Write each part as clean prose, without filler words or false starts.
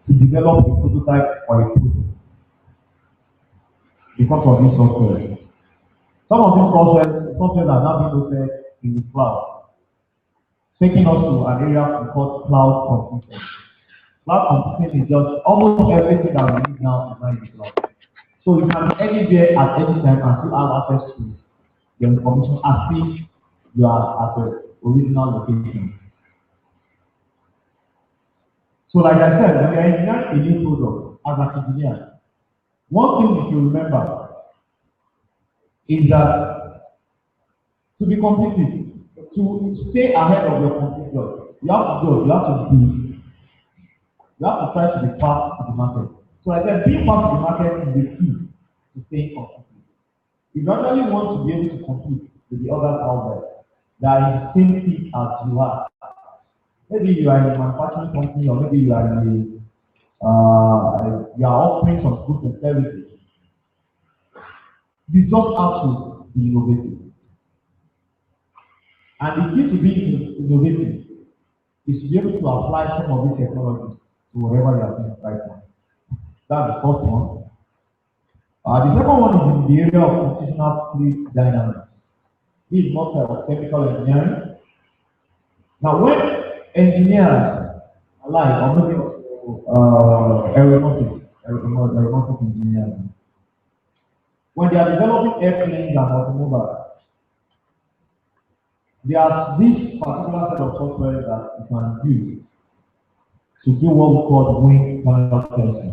to develop a prototype or a product because of this software. Some of these software are now being hosted in the cloud, taking us to an area we call cloud computing. Cloud computing is just almost everything that we need now is now in the cloud. So you can be anywhere at any time and still have access to your information as if you are at the original location. So like I said, when you are engineering a new product as an engineer, one thing you should remember is that to be competitive, to stay ahead of your competitors, you have to try to be fast to the market. So I said being fast to the market is the key to staying competitive. If you actually want to be able to compete with the others out there that are in the same field as you are, maybe you are in a manufacturing company or maybe you are offering some goods and services, you just have to be innovative. And the key to being innovative is to be able to apply some of these technologies to whatever you are doing right now. That's the first one. The second one is in the area of computational fluid dynamics. This is not chemical engineering. Now, when engineers alike, or maybe aeronautic engineers, when they are developing airplanes and automobiles, there's this particular set of software that you can use to do what we call wing tunnel testing.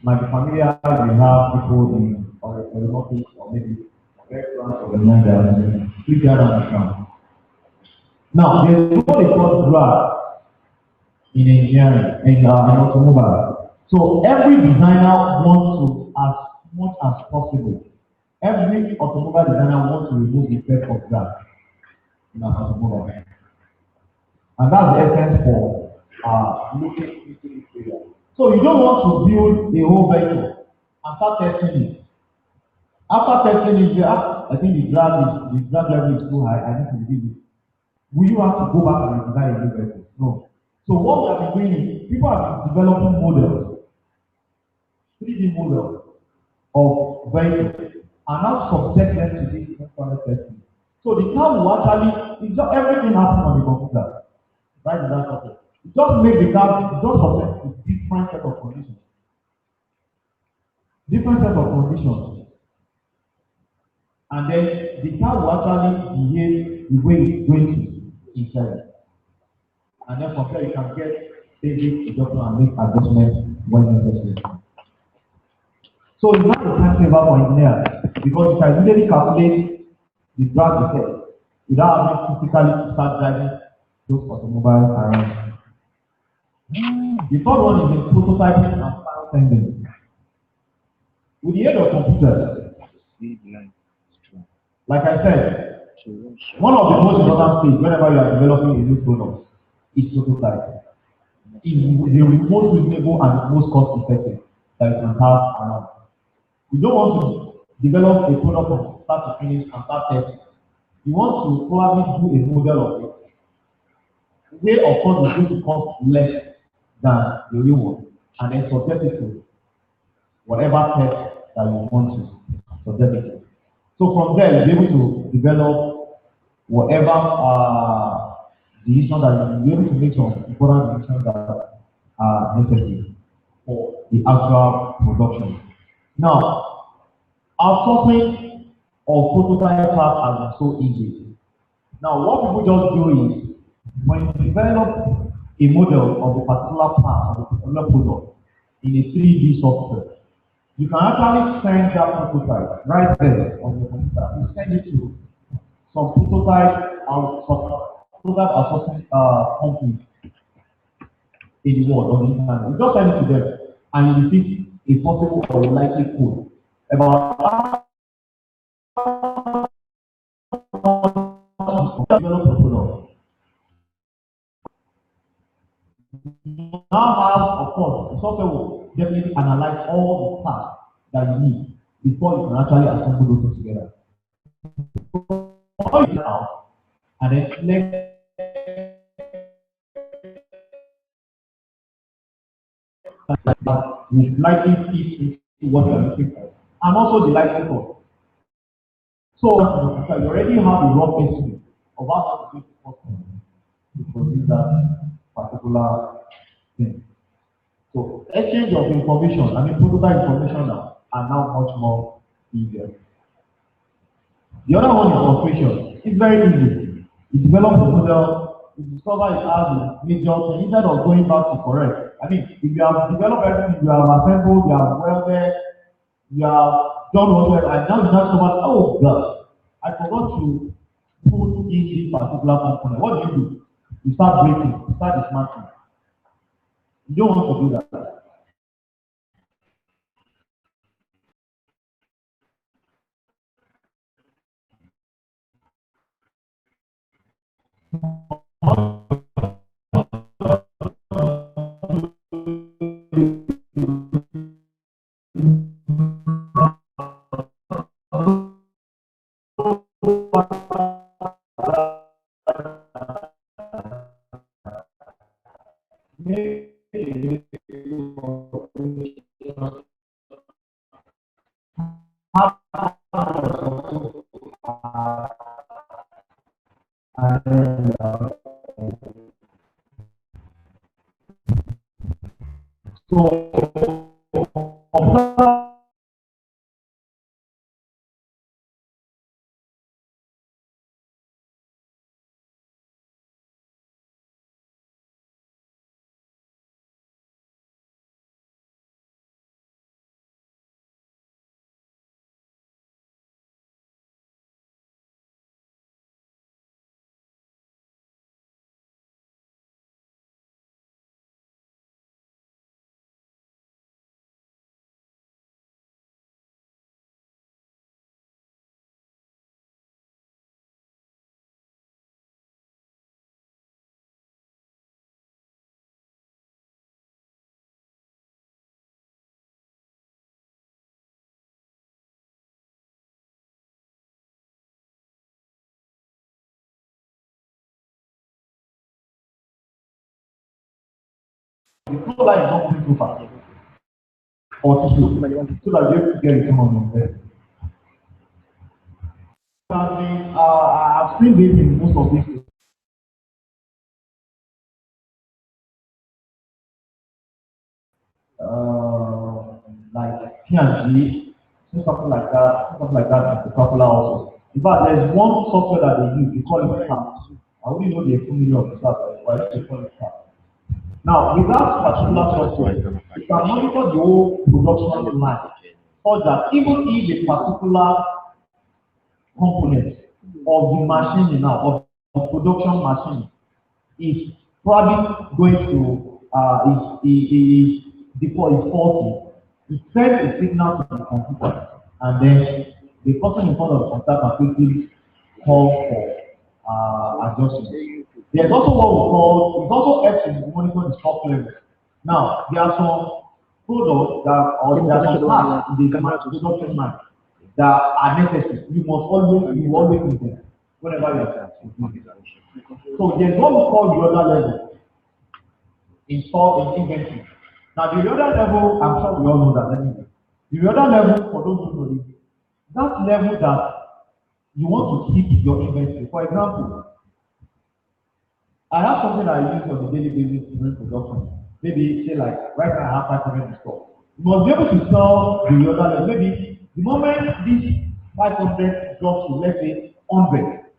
Might be familiar, we have people in aeronautics or maybe aircraft or the figure and account. Now, there's what they call drag in engineering, in automobile. So every designer wants to, as much as possible, every automobile designer wants to remove the effect of drag in an automobile. And that's the essence for looking into this area. So you don't want to build a whole vehicle and start testing it. After testing it, I think the drag level is too high, I need to reduce it. Will you have to go back and design a new vehicle? No. So what we have been doing is people have been developing models, 3D models of vehicles, and now subject them to this internal testing. So the car will actually, it's just everything happens on the computer. Right in that process. You just make the car just subject to different set of conditions. Different set of conditions. And then the car will actually behave the way it's going to inside. And then from there you can get basic adjustment and make adjustments when necessary. So it's not a time saver for engineers because you can immediately calculate the drag effect without having physically start driving those automobiles around. The third one is in prototyping and file sending. With the aid of computers, like I said, one of the most important things whenever you are developing a new product is prototyping. It is the most reasonable and most cost effective that you can have around. You don't want to develop a product from start to finish and start testing. You want to probably do a model of it. Way of course is going to cost less than the real one, and then subject it to whatever test that you want to subject it to. So from there, you'll be able to develop whatever decision that you'll be able to make some important decisions that are necessary for the actual production. Now, outsourcing of prototype parts has been so easy. Now, what people just do is when you develop a model of a particular part of a particular product in a 3D software, you can actually send that prototype right there on your computer. You send it to some prototype outsourcing company in the world on the internet. You just send it to them and you receive a possible or a likely code about how to develop a product. Now have, of course, the software will definitely analyze all the parts that you need before you can actually assemble those things together. So now, and then select that will likely fit into what you are looking for, and also the likelihood. So you already have a rough estimate of how much it will cost to produce that particular thing. So exchange of information, I mean prototype information now are now much more easier. The other one is operation. It's very easy. You develop the model, you discover it has a major thing instead of going back to correct. I mean, if you have developed everything, you have assembled, you have welded, you have done whatever, and now you have someone, oh God, I forgot to put in this particular component. What do? You start breaking, you start dismantling. You don't want to do that. So, the flow line is not moving too fast or too slow, so that you get return on investment. I've seen this in most of these like P&G, something like that is popular also. In fact, there's one software that they use, they call it SAP. I only know the familiar of the SAP, but they call it SAP. Now, with that particular software, you can monitor the whole production line, so that even if a particular component of the machine now, of production machine, is probably going to is before it's faulty, it sends a signal to the computer, and then the person in front of the computer can quickly call for adjustment. There's also what we call, it also helps in monitoring the stock level. Now, there are some products that, or there are some parts in the production line that are necessary. You always need them whenever you are using it. So there's what we call the other level in stock in inventory. Now the other level, I'm sure we all know that anyway. The other level, for those who know it, that level that you want to keep your inventory. For example, I have something that I use on a daily basis during production. Maybe say like right now I have 500 in stock. You must be able to sell the other level. Maybe the moment this 500 drops to let's say 100,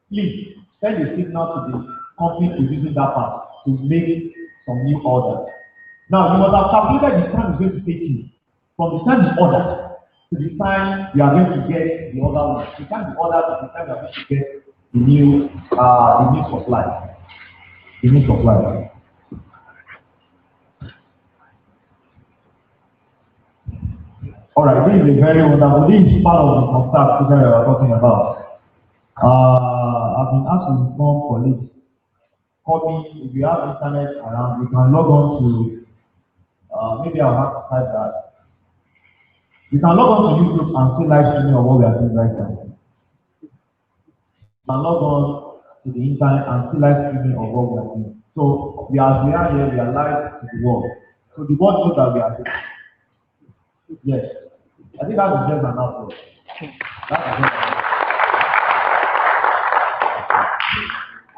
please send a signal to the company producing that part to make some new orders. Now you must have calculated the time it's going to take you from the time you order to the time you are going to get the other one. The time you order to the time you are going to get the new supply. The new supply. Alright, this is a very wonderful. This is part of the contact that we are talking about. I've been asked to inform colleagues. Call me if you have internet around. You can log on to maybe I'll have to type that. You can log on to YouTube and see live streaming of what we are doing right now. You can log on to the internet and see live streaming of what we are doing. So we are here, we are live to the world. So the board knows that we are doing. Yes. I think that's just an outlook. That's just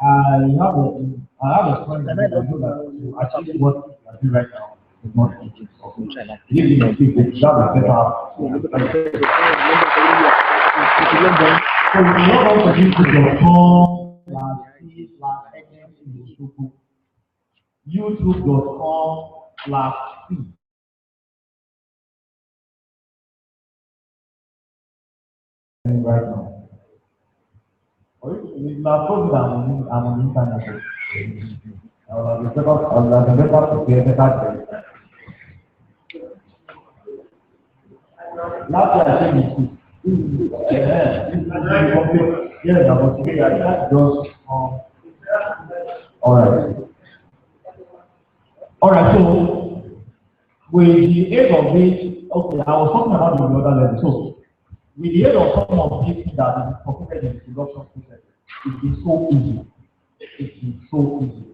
an outlook. I have a friend that I know that to achieve what you are doing right now is not easy. Okay. Give me a tip, that will better. So if you log on to youtube.com/c right now. Or if you are told that I'm on the internet, I will have better to get better. Last year I came in two. Yes, I was today. I just alright. Alright, so with the aid of this, okay, I was talking about the other level. So with the aid of some of these things that is completed in the production process, it is so easy. It is so easy.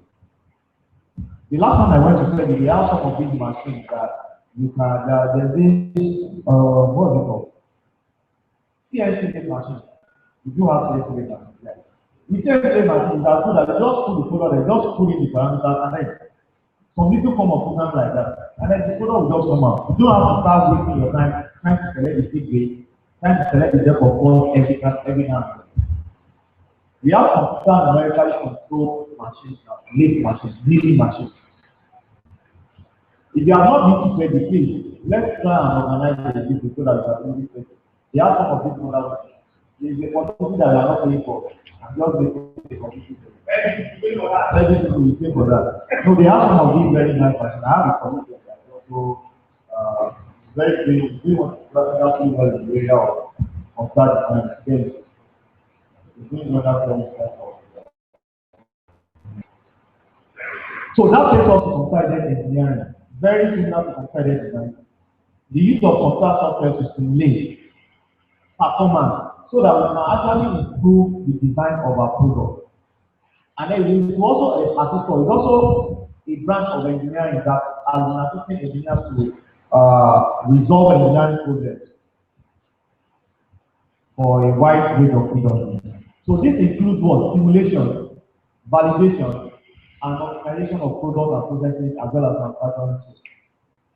The last time I went to study, they have some of these machines that you can, there's this, what is it called? CNC machine. You do have CNC machine. Yeah. The CNC machine is as good as just put the folder there, just put in the parameters, and then some people come up program like that, and then the folder will just come out. You don't have to start wasting your time trying to select the feed rate, trying to select the depth of force every now. We have computer numerically controlled machines now, late machines, milling machines. If you are not been to the please, let's try and organize the people so that you can really play. They have some of these models. There is a possibility that you are not paying for, and just making the community. Many people will pay for that. So they have some of these very nice machines. I have a community that also very great. We want to practically well in the area of that kind of skills. Doing other things. So that takes us to computer engineering. Very similar to computer design. The use of computer software to simulate performance so that we can actually improve the design of our product. And then we also assist, it's also a branch of engineering that has been assisting engineers to resolve engineering problems for a wide range of industries. So this includes what? Simulation, validation, and optimization of products and processes as well as manufacturing systems.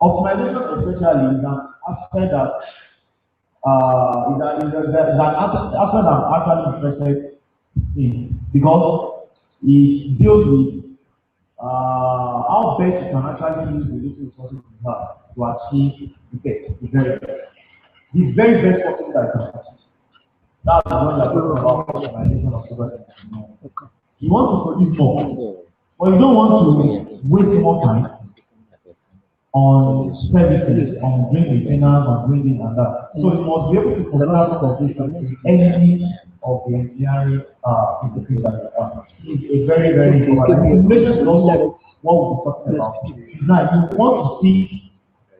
Optimization especially is an aspect that is an aspect I'm actually interested in because it deals with how best you can actually use the little resources you have to achieve the very best possible that you can achieve. That's when you're talking about optimization of product. You want to produce more, but you don't want to waste more time on services, on doing maintenance, on doing this and that. So you must be able to control completely any of the engineering interface that you have. It's a very, very important. Simulation is also what we're talking about. Now, you want to see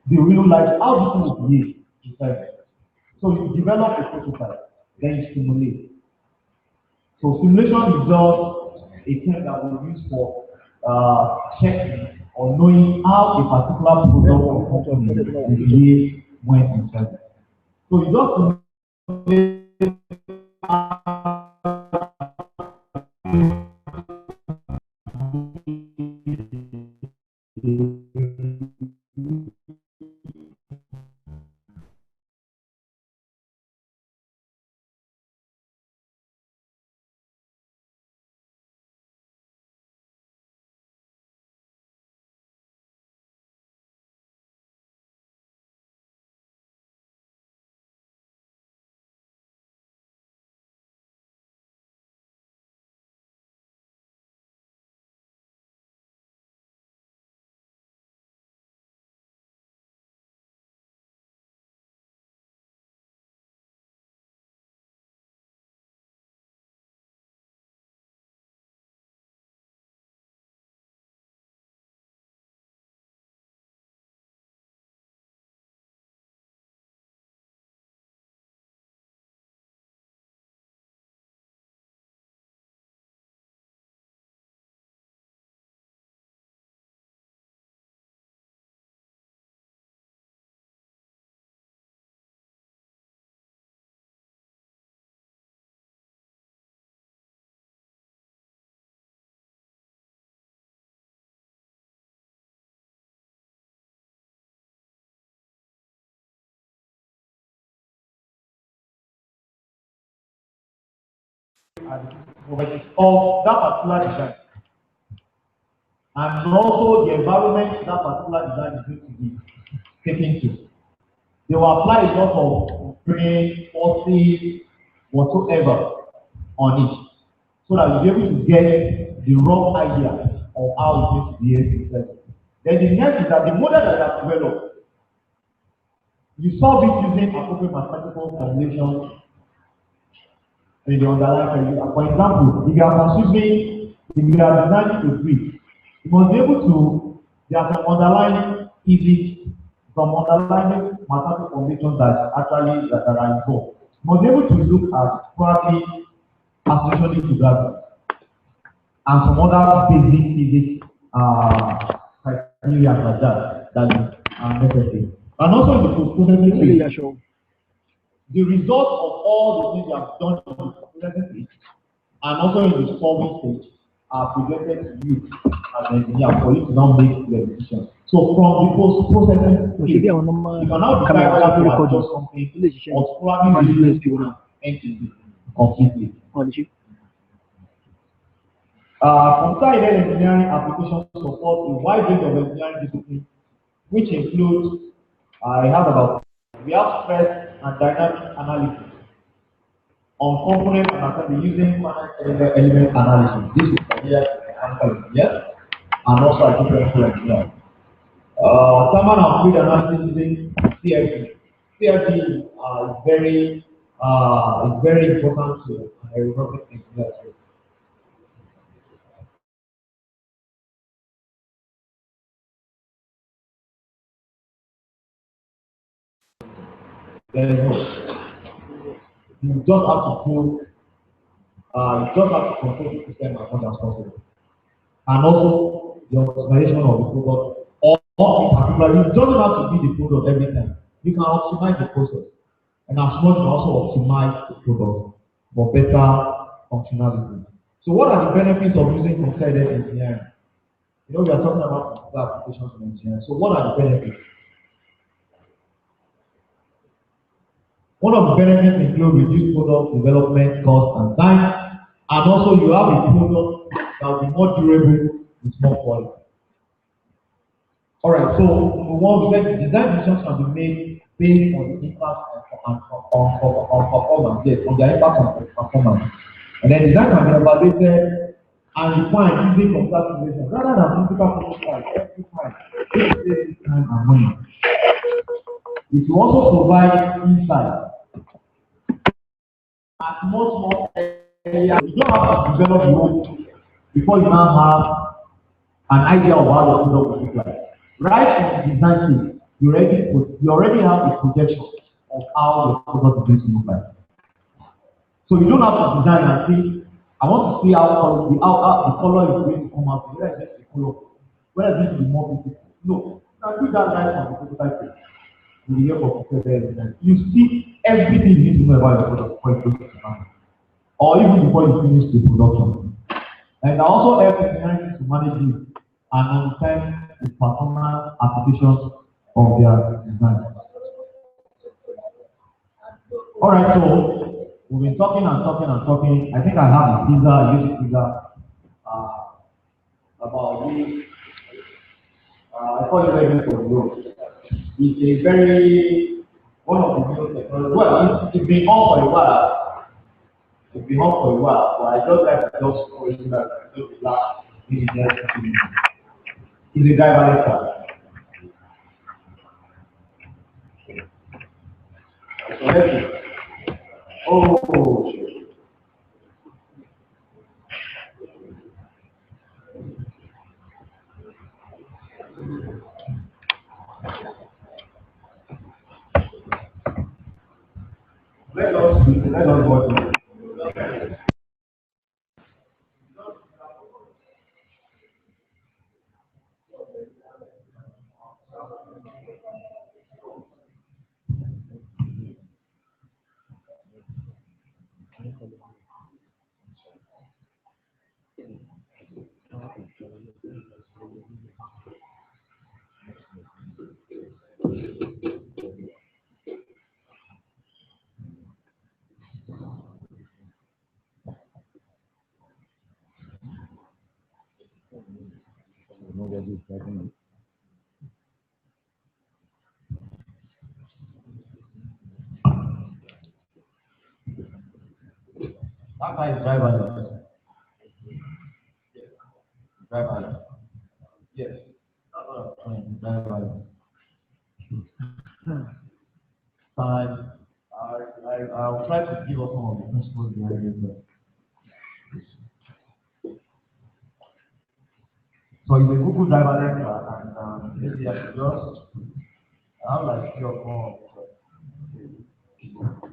the real life, how this thing will behave inside. So you develop a prototype, then you simulate. So simulation is just a term that we use for checking or knowing how a particular product or company will behave when in service. So you just simulate of that particular design, and also the environment that particular design is going to be taken to. They will apply a lot of brain, forces, whatsoever on it, so that you'll be able to get the raw idea of how it's going to behave. Then the next is that the model that you have developed, you solve it using appropriate mathematical formulation in the underlying area. For example, if you are considering, if you are designing a bridge, you must be able to, there are some underlying physics, some underlying mathematical foundations that are involved. You must be able to look at probably associated to gravity and some other basic physics criteria like that are necessary. And also in the post-processing, the result of all the things you have done in the processing stage and also in the solving stage are presented to you as an engineer for you to now make the decision. So from the post-processing stage, you can now decide whether to adjust something or probably replace the entity completely. Computer-aided engineering applications support a wide range of engineering disciplines, which includes, I have about, we have stress and dynamic analysis on component and assembly using finite element analysis. This is familiar to mechanical engineers and also architectural engineers. Thermal and fluid analysis using CFD. CFD is very important to aeronautic engineers. You just have to do, you just have to control the system as much as possible. And also the optimization of the product, or in particular, you don't have to be the product every time. You can optimize the process, and as much you can also optimize the product for better functionality. So, what are the benefits of using computer-aided engineering? You know, we are talking about computer applications in engineering. So, what are the benefits? One of the benefits include reduced product development cost and time, and also you have a product that will be more durable with more quality. All right, so number one, we said design decisions can be made based on the impact on performance, yes, on the impact on performance. And then design can be evaluated and refined using computer simulation rather than physical prototype every time. This saves time and money. It will also provide insight at much more area. You don't have to develop your own before you now have an idea of how the product will look like. Right from the design stage, you already have a projection of how the product is going to look like. So you don't have to design and say, I want to see how the color is going to come out, whether it's just a color, whether it's going to be more beautiful. No, you can do that right from the prototype stage. In the year of design. You see everything you need to know about your product before you go to the market, or even before you finish the production. And also help engineering to manage it and understand the performance applications of their design. All right, so we've been talking and talking and talking. I think I have a teaser, a using teaser uh, about this. I call it revenue for growth. It's a very one of the new technologies. Well, it's been on for a while. It's been on for a while, but I just like to just call it that just the last minute. It's a driverless car. So let's see. Oh, let us watch it. That guy is driverless. Driverless. Yes. That's what I'm saying. Driverless. I'll try to give us some of the principles behind it. So it's a Google driverless car, and maybe I should just I have like 3 or 4.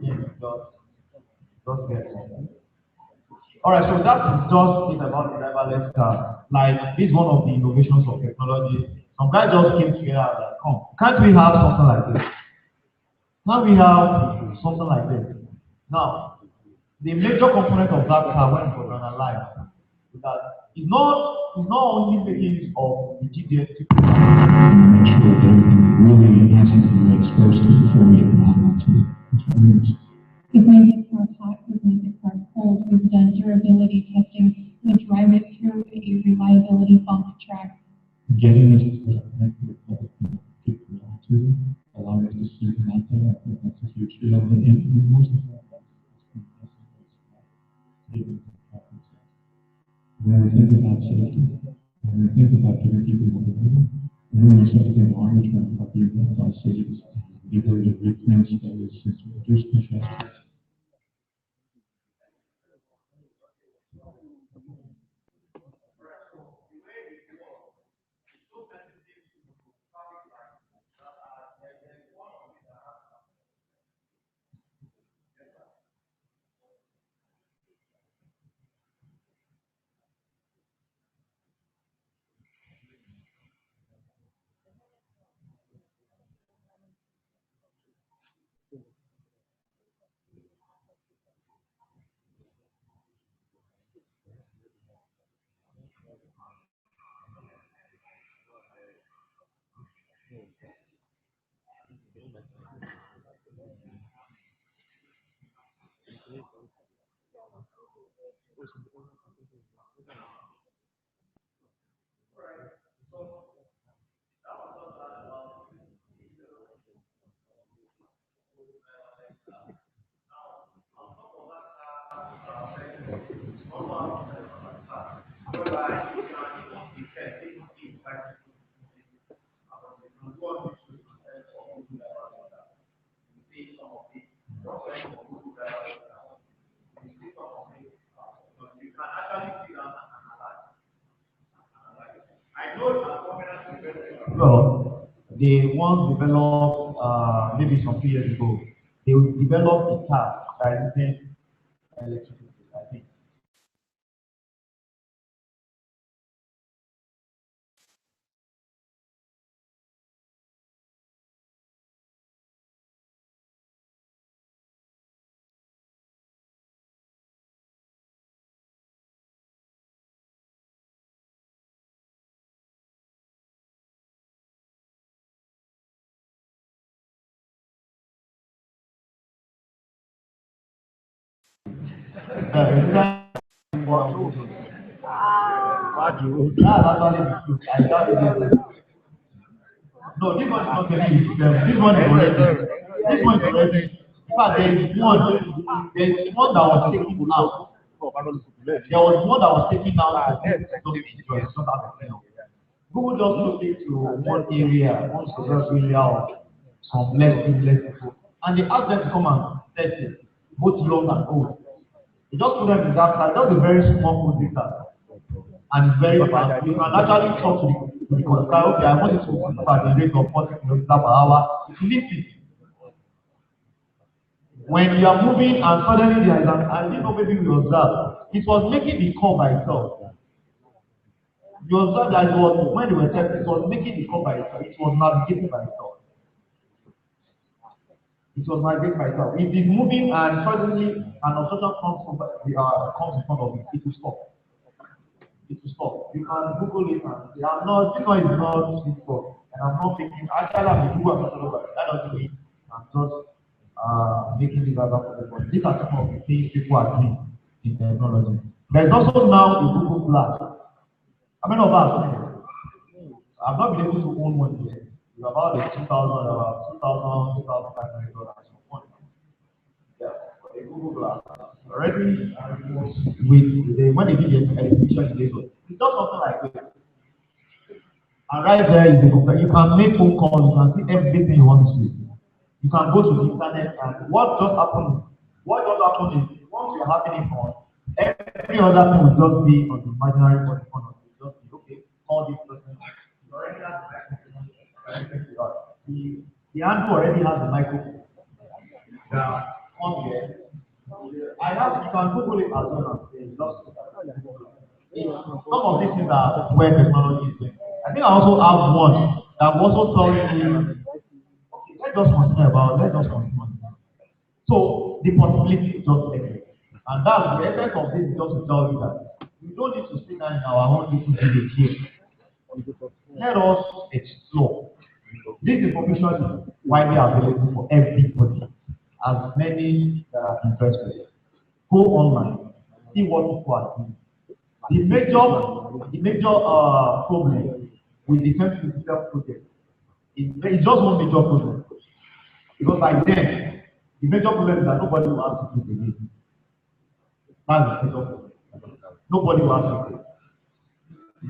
Yeah, just get one. All right, so that is just it about the driverless car. Like this is one of the innovations of technology. Some guys just came together and like, come, can't we have something like this? Now we have something like this. Now, the major component of that car when it was analyzed is that it's not only making use of the GPS to make sure that everything really enhances the exposed to before we get to it. If we get car hot, if we get car cold, we've done durability testing, we drive it through a reliability bump track. Getting us to the people to allow us to see them out there, I think that's a huge deal. And most of all, when we think about safety, when we think about giving people what they need, and when you start to think longer term about the about cities, the ability to reclaim space, to reduce congestion. Well, they once developed, maybe some few years ago, they developed a car that using electricity, I think. That's actually the truth. I doubt it is. No, this one is not getting it. This one is already. This one is already. In fact, there is one that was taken out. There was one that was taken out to it's not out of hell. Google just looked into one area, one suburb area of some less privileged people, and they asked them to come and test it, both young and old. They just put them in that car, just a very small food data. And it's very fast. You can actually talk to the conductor, okay, I want it to move at the rate of 40 kilometers per hour. It lifts it. When you are moving and suddenly there is and you know maybe we observe, it was making the call by itself. You observe that it was when they were testing, it was making the call by itself. It was navigating by itself. It was navigating by itself. It is moving and suddenly an obstruction comes in front of it, it will stop. It will stop. You can Google it and say, I'm not, this one is not simple. And I'm not thinking, actually, I'm a Google ambassador, that doesn't mean I'm just making this other for everybody. These are some of the things people are doing in technology. There's also now the Google Glass. How many of us? I've not been able to own one yet. It's about the 2000, $2,500 for one. Yeah, for a Google Glass. Already, with the, when they did the exhibition in Lagos, it's just something like this. And right there is the computer. You can make phone calls, you can see everything you want to see. You can go to the internet and what just happened is once you're having it on, every other thing will just be on the imaginary for the phone. Just be okay, call this person. You already have the microphone. The Android already has the microphone. Yeah, on here. I have you can Google it as well. Some of these things are where technology is going. I think I also have one that also tells me, okay, let's just continue. So the possibility is just everywhere. And that's the essence of this is just to tell you that we don't need to sit down in our own little village here. Let us explore. This information is widely available for everybody, as many that are interested. Go online, see what people are doing. The major problem with the 2027 project is it's just one major problem. Because by then, the major problem is that nobody will have to do it again. That's the major problem. Nobody will have to do it.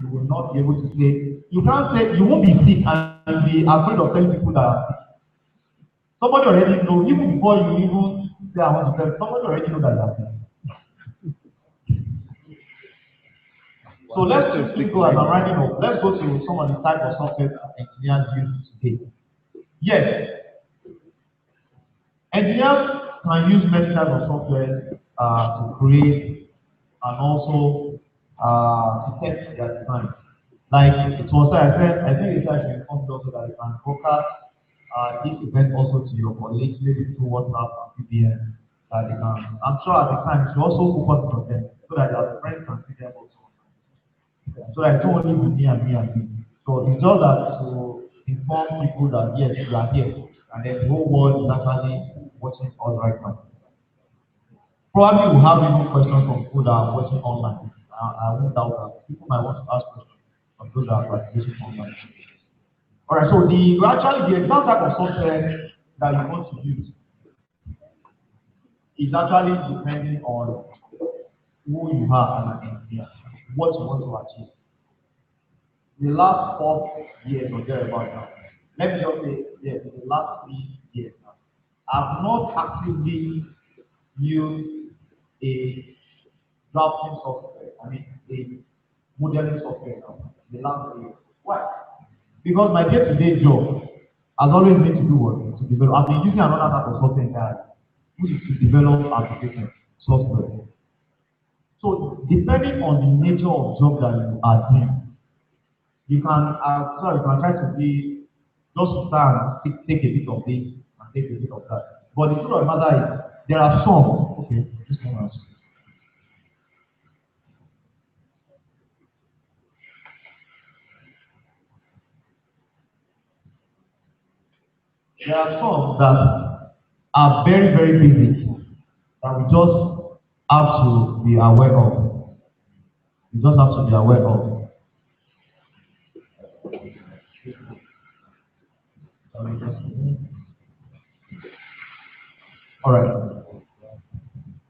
You will not be able to say, you can't say, you won't be sick and be afraid of telling people that are sick. Somebody already know, even before you even say I want to tell, somebody already know that you are sick. So let's quickly go as I'm writing up. Let's go to some of the type of software engineers use today. Yes, engineers can use many types of software to create and also to test their design. Like it was said, I think it's actually informed also that you can broadcast this event also to your colleagues, maybe through WhatsApp and PBN. They can, I'm sure at the time, you also focus on them so that their friends can see them also. So I don't only be me and me and me. So it's just that to inform people that yes, you are here, and then the whole world is actually watching us right now. Probably we'll have even questions from people that are watching online. I won't doubt that people might want to ask questions from those that are participating online. All right, so the exact type of software that you want to use is actually depending on who you are as an engineer, what you want to achieve. The last 4 years or thereabout now, let me just say, yes, in the last 3 years now, I've not actively used a drafting software, I mean, a modeling software now, in the last 3 years. Why? Because my day-to-day job has always been to do what? To develop. I've been using another type of software entirely, which is to develop application software. So, depending on the nature of job that you are doing, you can try to be just to start and take a bit of this and take a bit of that. But the truth of the matter is there are some this one else. There are some that are very, very basic that we just have to be aware of. We just have to be aware of. All right.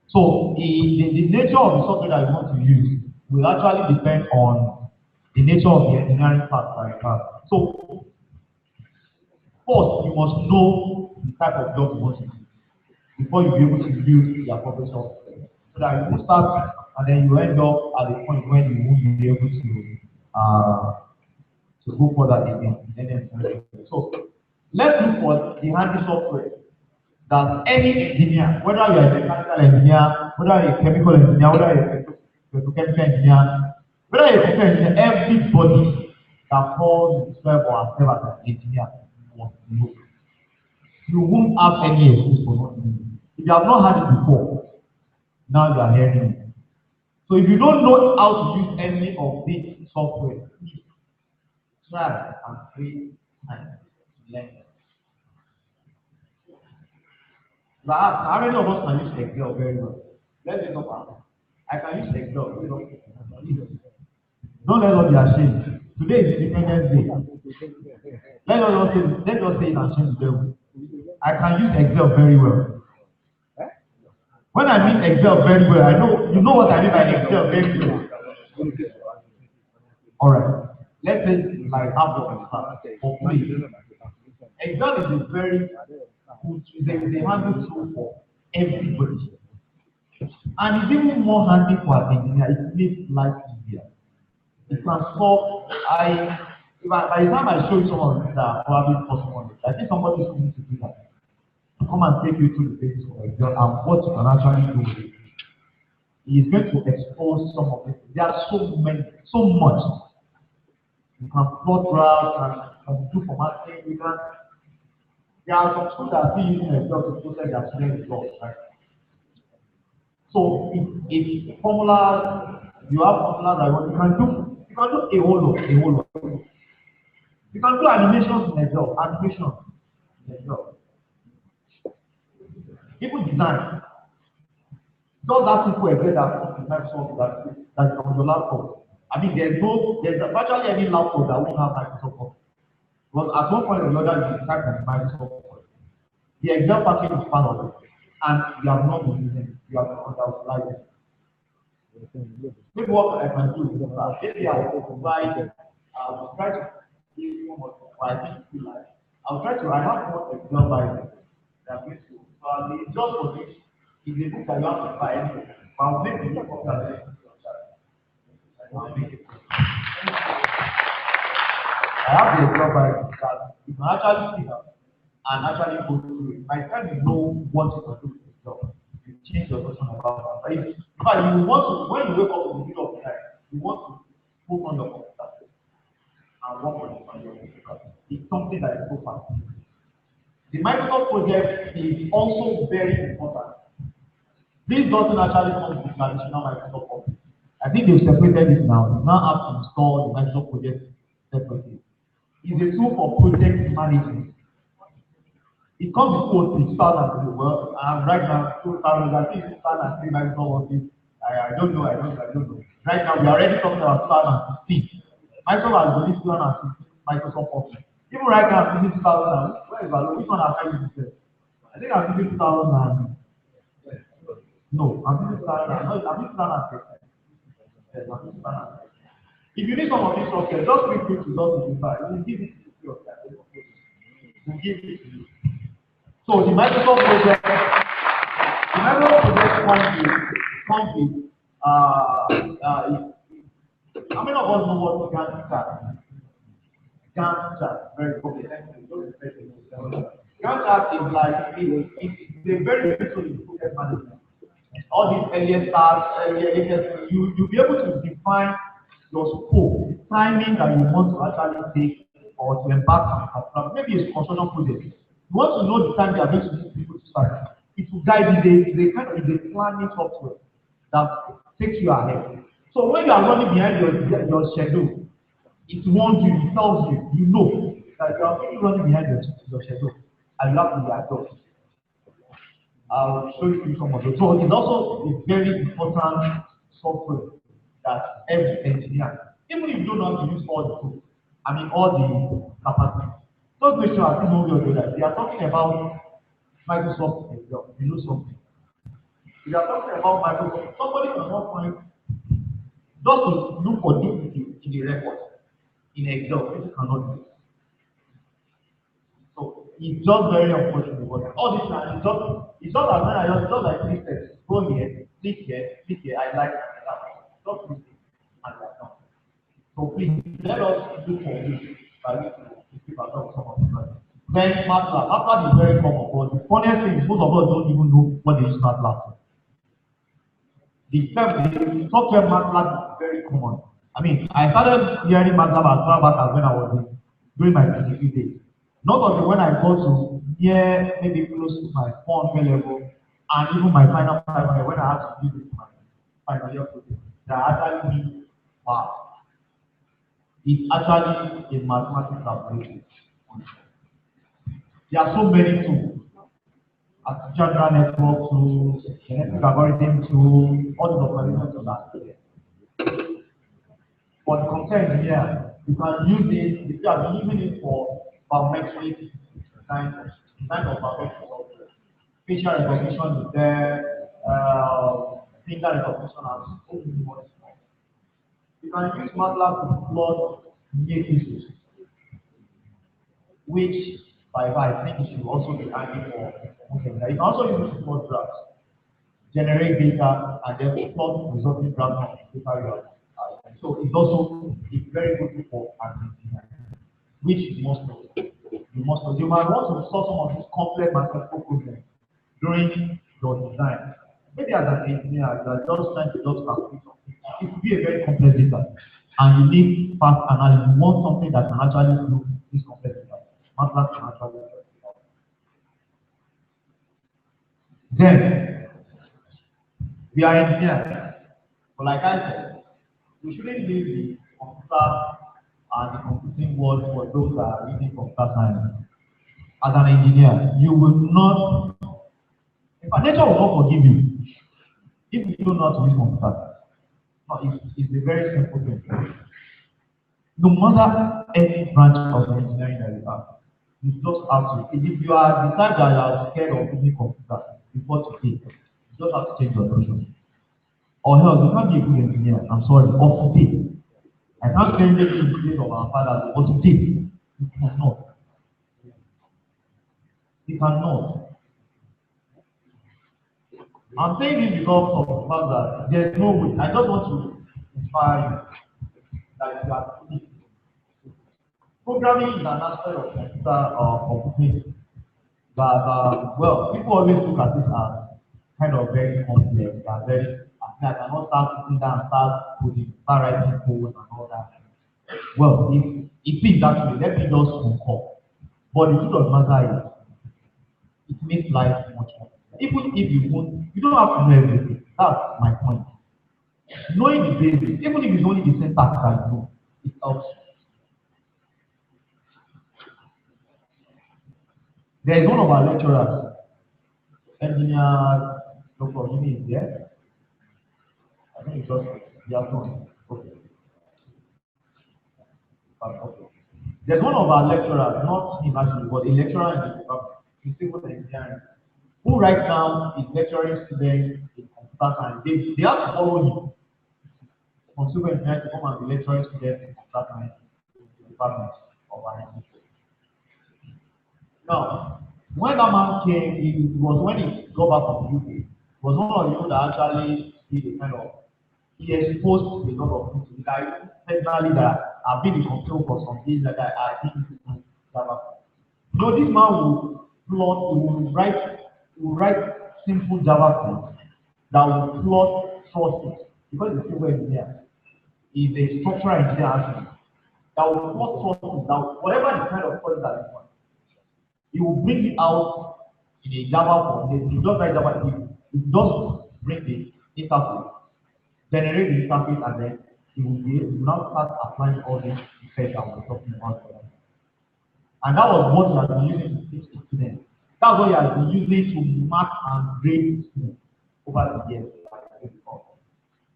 So the nature of the software that you want to use will actually depend on the nature of the engineering part that you have. So first, you must know the type of job you want to do before you be able to build the appropriate software. So that you will start and then you end up at the point when you won't be able to go further again. So let's look for the handy software that any engineer, whether you are a mechanical engineer, whether you are a chemical engineer, whether you are a petrochemical engineer, whether you are a chemical engineer, everybody that calls himself or herself as an engineer must know. You won't have any excuse for not knowing. If you have not had it before, now you are hearing it. So if you don't know how to use any of this software, please try and create time to learn. Perhaps how many of us can use Excel very well? Let's just up. I can use Excel. Don't let us be ashamed. Today is Independence Day. Let us say it and change the devil. I can use Excel very well. When I mean Excel very well, I know you know what I mean by Excel very well. Alright. Let's say like half of the class or please. Excel is a very good is a handle tool for everybody. And it's even more handy for an engineer. It makes life easier. It can solve by the time I show you some of the things that are probably possible, I think somebody is going to do that. Come and take you through the basics of Excel and what you can actually do with it. He is going to expose some of it. There are so much. You can plot graphs and do formatting. There are some schools that are still using Excel to process their student results, right? So if formulas, you have formulas that you can do a whole lot. You can do animations in Excel, in Excel. Even design. Just that simple Excel that comes with Microsoft that's on your laptop. I mean, there's virtually any laptop that won't have Microsoft Office. Because at one point or the other, you type on Microsoft Office. The Excel package is part of it, and you have not been using it. You have been underutilizing it. Maybe what I can do is maybe I will provide, try to give you more, I think you like. I have more Excel Bible that going to, just for this, it's a book that you have to buy anyway. But I'll make the book of that. I'll make it. I have the Excel Bible that you can actually see that and actually go through it. By the time you know what you can do with the job, you change your version about that. In fact, you want to, when you wake up in the middle of the night, you want to put on your computer and work on your computer. It's something that is so fast. The Microsoft project is also very important. This doesn't actually come with traditional Microsoft Office. I think they've separated it now. You now have to install the Microsoft project separately. It's a tool for project management. It comes with code in 2002. Well, right now, 2000, I think 2003 Microsoft Office. I don't know. Right now, we are already talking about 2016. Microsoft has released 2016 Microsoft Office. Even right now, I'm using 2000. Where is that? Which one have I used? I think I'm using 2000. No, I'm using 2000. No, I'm using 2006. Yes, I'm using 2006. If you need some of this software, just click to just we'll give it to you. We'll give it to you. So the Microsoft project comes with how many of us know what Gantt chart? Gantt chart, very okay. Gantt chart is like it's a very useful in project management. All these earlier starts, you'll be able to define your scope, timing that you want to actually take or to embark on. Maybe it's a construction project. You want to know the time they are going to need people to start. It will guide you. They kind of a planning software that takes you ahead. So when you are running behind your schedule, it warns you, it tells you, you know that you are really running behind your schedule and you have to adjust. I'll show you some of those. So it's also a very important software that every engineer, even if you don't know how to use all the tools, all the capacity. Don't make sure I think know that they are talking about Microsoft Excel. You know something. We are talking about Microsoft. Somebody cannot find just to look for duplicate in the record in Excel. People cannot do it. So it's just very unfortunate. But all this time, it's just as when I just like 3 steps. Go here, click here. I like that. Just click it and like that. So please let us do for this by keep ourselves some of the. Then MATLAB. MATLAB is very common, but the funniest thing is most of us don't even know what they use MATLAB for. The software MATLAB is very common. I started hearing MATLAB as far back as when I was doing my PhD days. Not until when I got to maybe close to my 400 level and even my final 500 when I had to use it in my final year project. That actually means wow. It's actually a mathematical calculation. There are so many tools. Artificial network tools, genetic algorithm tools, all the operations of that. For the computer engineer, You can use it, if you have been using it for biometric design of biometric software. Facial recognition is there, finger recognition, and so many more. You can use MATLAB to plot matrices, which by I think should also be handy for most of that. You can also use it to plot graphs, generate data, and then plot resulting graphs on the data you have. So it's also a very good tool for an engineer, which you must know. You must know. You might want to solve some of these complex mathematical problems during your design. Maybe as an engineer, you are just trying to just calculate something. It could be a very complex data, and you need fast analysis. You want something that can actually do this complex data. MATLAB can actually do it. Then we are engineers. But like I said, we shouldn't leave the computer and the computing world for those that are reading computer science. As an engineer, you will not, in fact, nature will not forgive you if you don't know how to use computer. No, it's a very simple thing. No matter any branch of engineering that you have, you just have to. If you are the type that you are scared of using computer before today, you just have to change your notion. Or else you can't be a good engineer. I'm sorry, of today. I can't claim it in the case of our fathers, but today, you cannot. You cannot. I'm saying this because of the fact that there's no way. I just want to inspire you that you are free. Programming is an aspect of computer computing that, well, people always look at it as kind of very complex and very. I cannot start sitting down and start writing code and all that. Well, if it is that way, let me just concur. But the truth of the matter is, it makes life much more. Even if you won't, you don't have to know everything. That's my point. Knowing the basics, even if it's only the syntax that you know, it helps. There is one of our lecturers, engineer Dr. Jimmy is there. I think it's just the afternoon. Okay. Okay. There's one of our lecturers, not him actually, but a lecturer in the department, in civil engineering, who right now is lecturing students in computer science. They have to follow him from civil engineering to come and be lecturing students in computer science in the department of our institute. Now, when that man came, it was when he got back from the UK. It was one of you that actually did a kind of he exposed a lot of things. The guy personally that I've been in control for some days that I think is Java. You know, this man will plot, he will write simple Java code that will plot sources because he's a civil engineer. He's a structural engineer actually. That will plot sources that whatever the kind of code that you want. He will bring it out in a Java form. He just write Java, he just bring the interface, generate the interface, and then he will now start applying all these effects that we're talking about. And that was what he has been using to teach the students. That's what he has been using to mark and grade students over the years.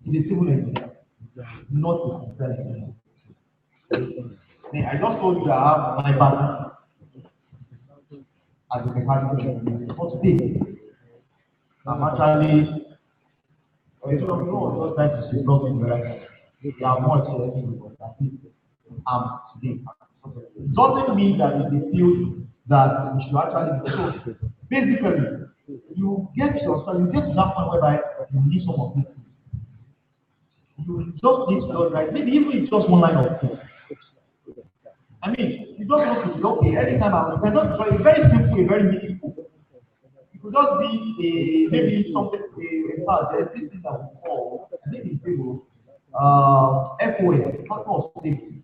He's a civil engineer, not a computer engineer. I just told you that I have my background as a mechanical engineer. But today, I'm actually, just trying to say something right. They are more experienced than today. It doesn't mean that it's a field that we should actually go. So basically, you get to that point whereby you need some of these things. You just need to write, maybe even it's just one line of code. I mean, you don't have to be okay. Anytime I was just very simple, very meaningful. It could just be maybe something there's this thing that we call, I think it's table, FOS, factor of safety.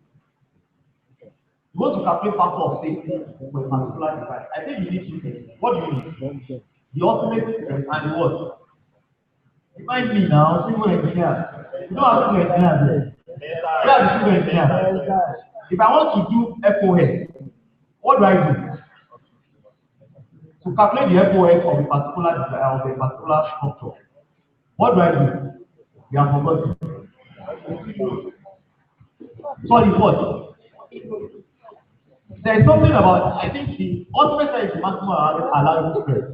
You want to calculate factor of safety for a particular device. I think you need two things. What do you need? The ultimate and the what? Remind me now, civil engineer. You know how civil engineer is. Where are the civil engineers? If I want to do FOS, what do I do? To calculate the FOS of a particular structure, what do I do? We have forgotten. Sorry, what? There's something about, I think the ultimate is the maximum allowable stress.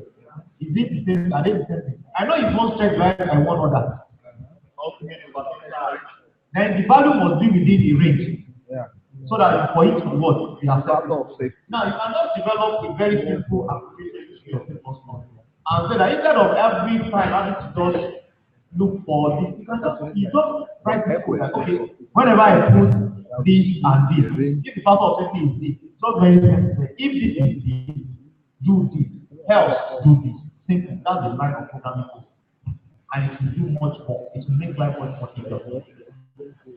Is it the same? Are they the same thing? I know it's one stress right and one other. Then the value must be within the range. Yeah. So that for it to work, you have to. Now, you cannot develop a very simple application history of people and say that instead of every time having to just look for this, you just write the code like, okay, whenever I put this and this, if the part of something is this, it's not very simple. If this is this, do this, else do this. Simple. That's the line of programming code. And it will do much more. It will make life much more easier.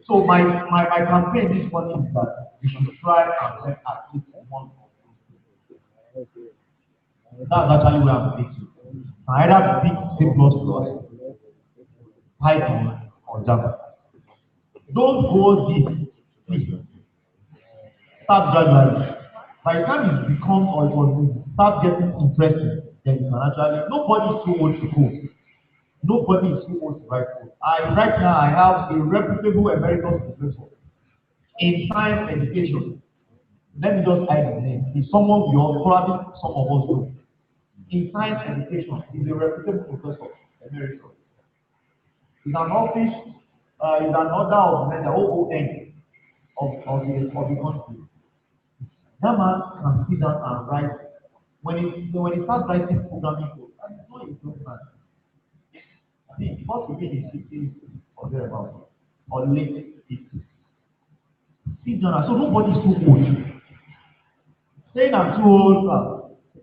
So my campaign this morning is that you should try and learn at least one of those. That's actually where I'm thinking. Either big C++, Python, or Java. Don't go deep. Please. Start gradually. By the time it becomes or it was start getting interesting, then you can actually nobody is too old to code. Nobody is too old to write code. Right now I have a reputable emeritus professor in science education. Let me just hide the name. He's someone we all probably some of us know. In science education, he's a reputable professor emeritus. He's an office, he's an order of the OON of the country. That man can sit down and write. When he starts writing programming code, and it's not a good man. I think first within his 50s or thereabouts, or late 50s. Sit down, so nobody's too old. Saying I'm too old,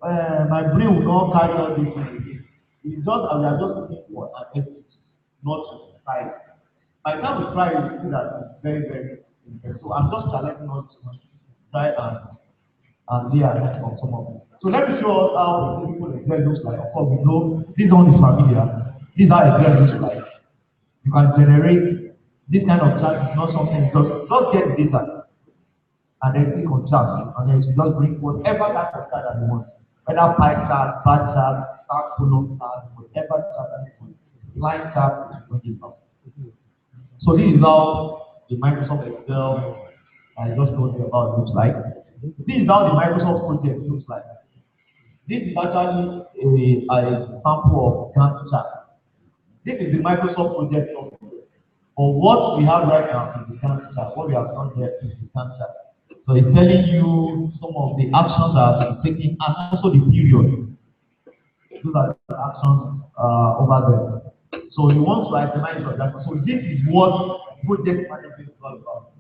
my brain will not carry all this again. It's just that we are just looking for an ethics, not to try it. By the time we try it, we see that it's very, very interesting. So I'm just challenging us to try and lay ahead of some of them. So let me show us how the people Excel looks like. Of course, we know this one is familiar. This is how Excel looks like. You can generate this kind of chart. It's not something just get data and then click on chart and then you just bring whatever type of chart that you want. Whether pie chart, bar chart, star column chart, whatever chart that you want. Line chart, you can so this is how the Microsoft Excel I just told you about looks like. This is how the Microsoft project looks like. This is actually a sample of Gantt chart. This is the Microsoft project software. But what we have right now is the Gantt chart. What we have done here is the Gantt chart. So it's telling you some of the actions that have been taken and also the period. Those are the actions over there. So you want to itemize your data. So this is what project management is all about.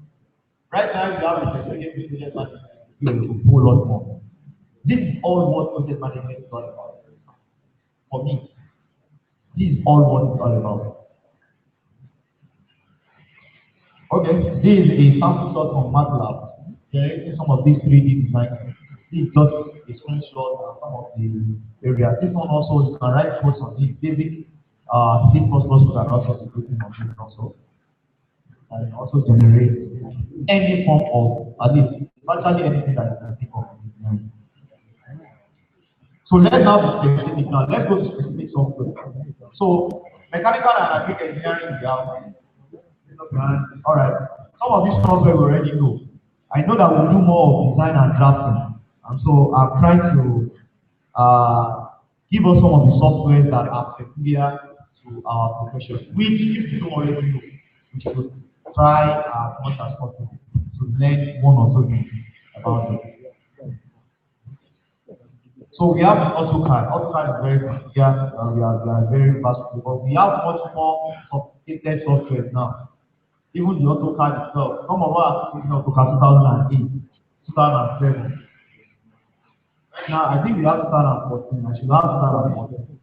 Right now we have a project management a whole lot more. This is all what project management is all about. For me, this is all what it's all about. Okay, this is a sample shot from MATLAB. Okay, some of these 3D designs. This is just a screenshot of some of the areas. This one also you can write codes on this basic C++ code and also security on this also. And also generate any form of at least virtually anything that you can think of. So let's now be specific now. Let's go to specific software. So mechanical and electrical engineering we have. All right. Some of these software we already know. I know that we'll do more of design and drafting. And so I'm trying to give us some of the software that are familiar to our profession, which if you don't already know, we should try as much as possible to learn one or two things about it. So we have AutoCAD. AutoCAD is very familiar. We are very versatile, but we have much more sophisticated software now. Even the AutoCAD itself. Some of us are using AutoCAD 2008, 2007. Now I think we have 2014. I should have 2014.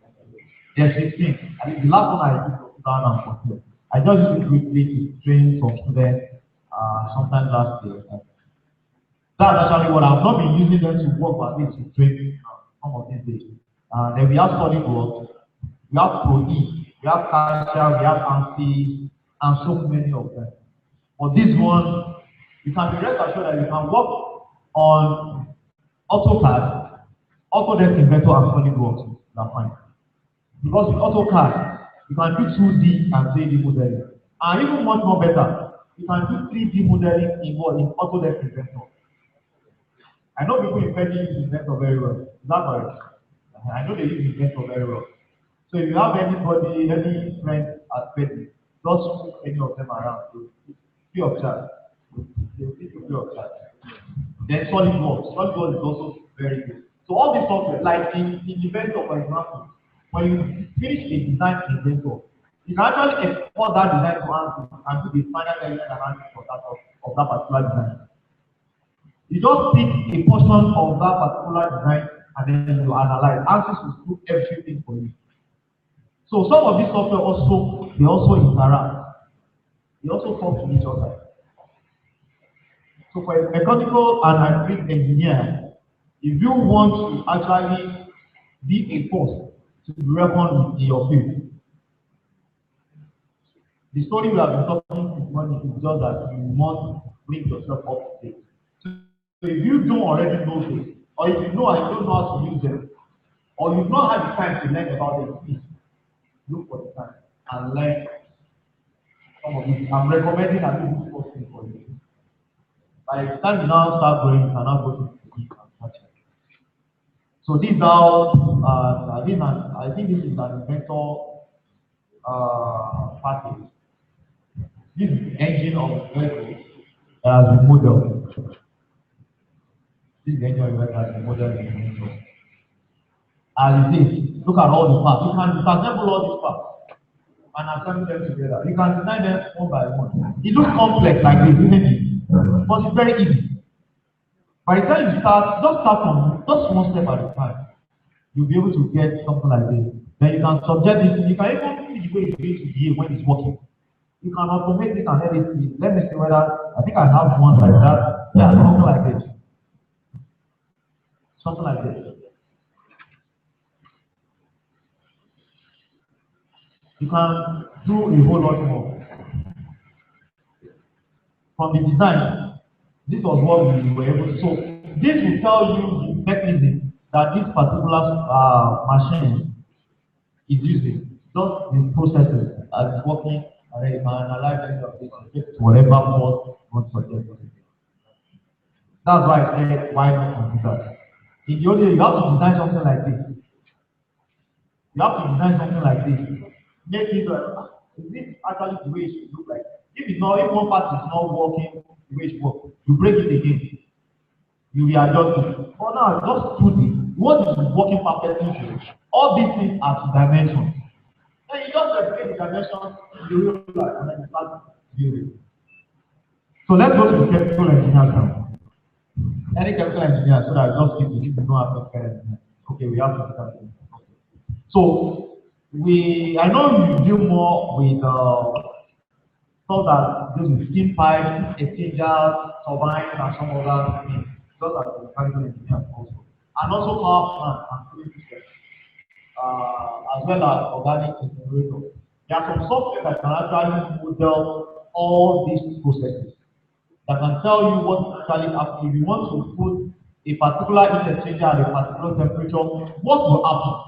There's 16. I think the last one I used was 2014. I just used it quickly to train some students sometime last year. That's actually what I've not been using them to work, but at least to train some of these days. Then we have SolidWorks, we have ProE, we have Cassia, we have ANSI, and so many of them. For this one, you can be rest assured that you can work on AutoCAD, Autodesk Inventor, and SolidWorks. That's fine. Because with AutoCAD, you can do 2D and 3D modeling. And even much more better, You can do 3D modeling in what? In Autodesk Inventor. I know people in Penny use Inventor very well. Is that correct? I know they use Inventor very well. So if you have anybody, any friend at Penny, just move any of them around. So free of charge. They will teach you free of charge. Then SolidWorks. SolidWorks is also very good. So all these software, like in Inventor, for example, when you finish a design in Inventor, you can actually export that design to Ansible and do the final element analysis of that particular design. You just pick a portion of that particular design and then you analyze. Ansible will do everything for you. So some of these software also interact. They also talk to each other. So for a mechanical and agric engineer, if you want to actually be a force to be reckoned with in your field, the story we have been talking this morning is just that you must bring yourself up to date. So if you don't already know this, or if you know and you don't know how to use them, or you've not had the time to learn about them, please look for the time and learn some of it. I'm recommending that you do first thing for you. By the time you now start going, you can now go to the week and catch it. So this now, I think this is an inventor package. This is the engine of the vehicle that has been modeled. This is the engine of the vehicle that has been modeled in the inventor. As it is, look at all the parts. You can disassemble all these parts and assemble them together. You can design them one by one. It looks complex like this, isn't it? But it's very easy. By the time you start, just start from just one step at a time. You'll be able to get something like this. Then you can subject this. You can even see the way it's going to behave when it's working. You can automate it and let it see. Let me see whether I think I have one like that. Yeah, something like this. Something like this. You can do a whole lot more. From the design, this was what we were able to. So this will tell you the mechanism that this particular machine is using. Just the processes as it's working, and then you can analyze any of this and get to whatever fault you want to suggest. That's why I said why not computers. In the old days, you have to design something like this. You have to design something like this. Make it is this actually the way it should look like? If one part is not working the way it should work, you break it again. You readjust it. For now, just put it. What is working perfectly for you? All these things are two dimensions. Then you just replicate the dimensions in the real life and then you start building. So let's go to the chemical engineers now. Any chemical engineer, so that just people if you don't have chemical engineer. Okay, we have chemical engineer. So I know you deal more with stuff that deals with steam pipes, exchangers, turbines, and some other things. Just as the mechanical engineers also. And also power plant and cooling systems. As well as organic generator. There are some software that can actually model all these processes. That can tell you what actually happens. If you want to put a particular heat exchanger at a particular temperature, what will happen?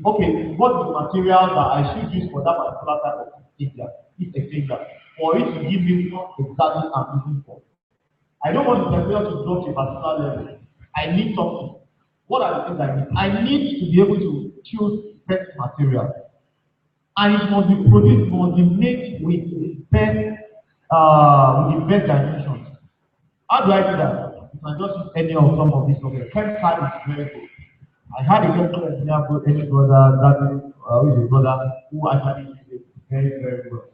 What is the material that I should use for that particular type of heat exchanger for it to give me what exactly I'm looking for? I don't want the temperature to drop to a particular level. I need something. What are the things I need? I need to be able to choose best material. And it must be produced, must be made with the best dimensions. How do I do that? You can just use any of some of these software. Chemistry is very good. I had a chemical engineer, any brother, who is a brother, who actually uses it very, very well.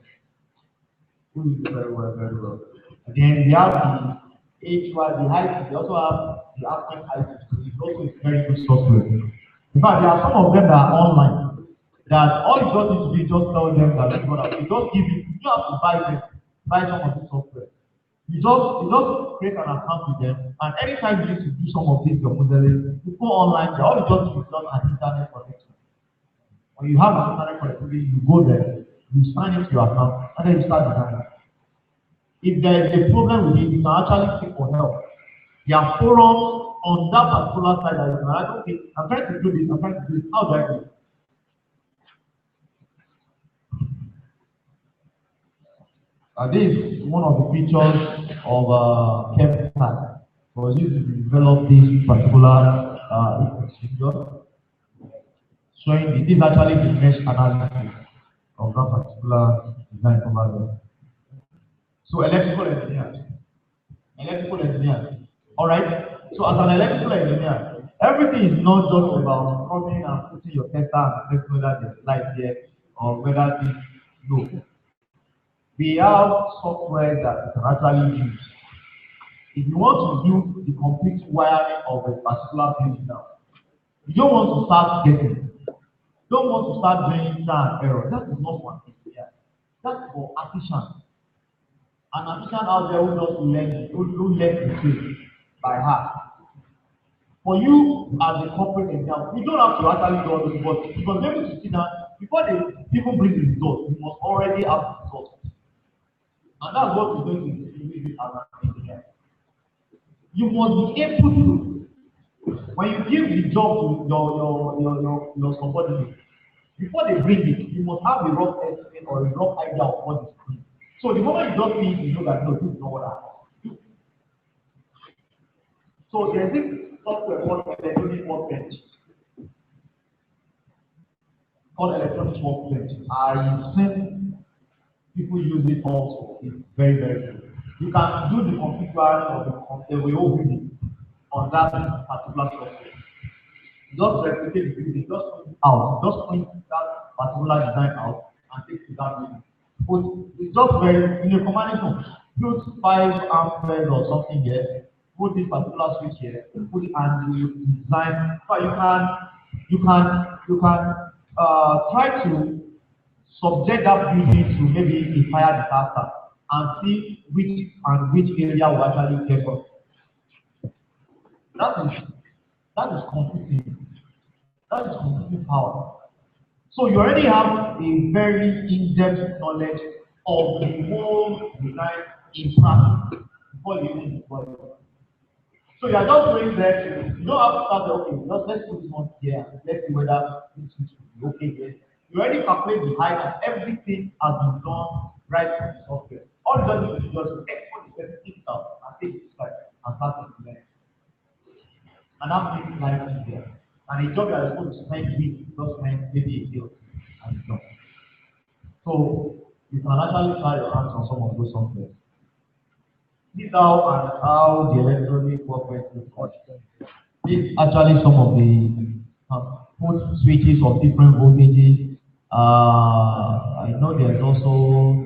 Who uses it very well, very well. Again, they have the HY, the height, they also have the aspect height, which also is very good software. In fact, there are some of them that are online. That all you just need to do is just tell them that that's what you just give it, you don't have to buy some of this software. You just create an account with them, and anytime you need to do some of this your modeling, you go online, all you just do is just an internet connection. When you have an internet connectivity, you go there, you sign into your account, and then you start designing. If there is a problem with it, you can actually seek for help. There are forums on that particular side that you can ask, okay, I'm trying to do this, how do I do it? This is one of the features of ChemPad. Was used to develop this particular procedure, showing this is actually the mesh analysis of that particular design over there. So electrical engineer. All right. So as an electrical engineer, everything is not just about coming and putting your tester and test whether there's light there or whether this no. We have software that you can actually use. If you want to do the complete wiring of a particular building now, you don't want to start guessing. You don't want to start doing trial and error. That is not for engineer. That's for artisans. An artisan out there who just learn, who learn the trade by heart. For you as a corporate example, you don't have to actually do all this, but you must be able to see that before they even bring the results, you must already have the results. And that's what we're going to do as an engineer. You must be able to, when you give the job to your subordinate, before they bring it, you must have a rough estimate or a rough idea of what is doing. So the moment you just see it, you know that no, this is not what I do. So there's this software called electronic workbench. I think people use it also. It's very, very good. You can do the configuration of the whole building on that particular software. Just replicate the building, just print out, just print that particular design out and take to that building. But it's just very in a command zone. Put 5 amperes or something here, put this particular switch here, put it and you design. So you can try to subject that building to maybe a fire disaster and see which area will actually get up. That is computing. That is computing power. So you already have a very in-depth knowledge of the whole design in practice before you even deploy it. So you are just going there. You don't have to start. Okay, let's put this one here. Let's see whether this is okay here. You already calculate the height and everything has been done right from the software. All you just need to do is just export the specific stuff and take it aside and start implementing. And that makes life easier. And a job that is supposed to spend weeks, just spend maybe a day or two and it's done. So you can actually try your hands on some of those software. This is how the electronic workbench is called. This is actually some of the put switches of different voltages. I know there's also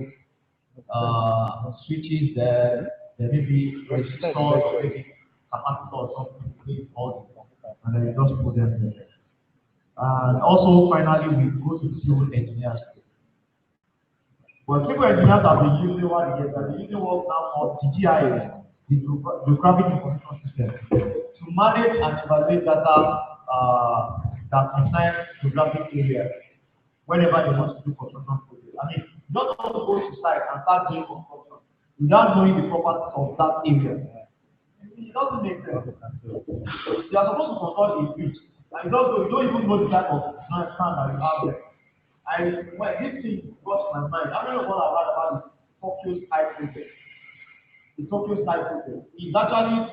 switches there. There may be resistors or maybe capacitor or something with all and then you just put them there. And also finally we go to civil engineers. But civil engineers have been using what they have been using what now called the GIS, the Geographic Information System, to manage and evaluate data that concern geographic areas whenever they want to do construction projects. I mean, not all go to site and start doing construction without knowing the properties of that area. It doesn't make sense. They are supposed to construct a bridge, and you don't even know the type of sand that you have there. When this thing crossed my mind, I don't know what I've heard about the Tokyo Sky Project. The Tokyo Sky Project is actually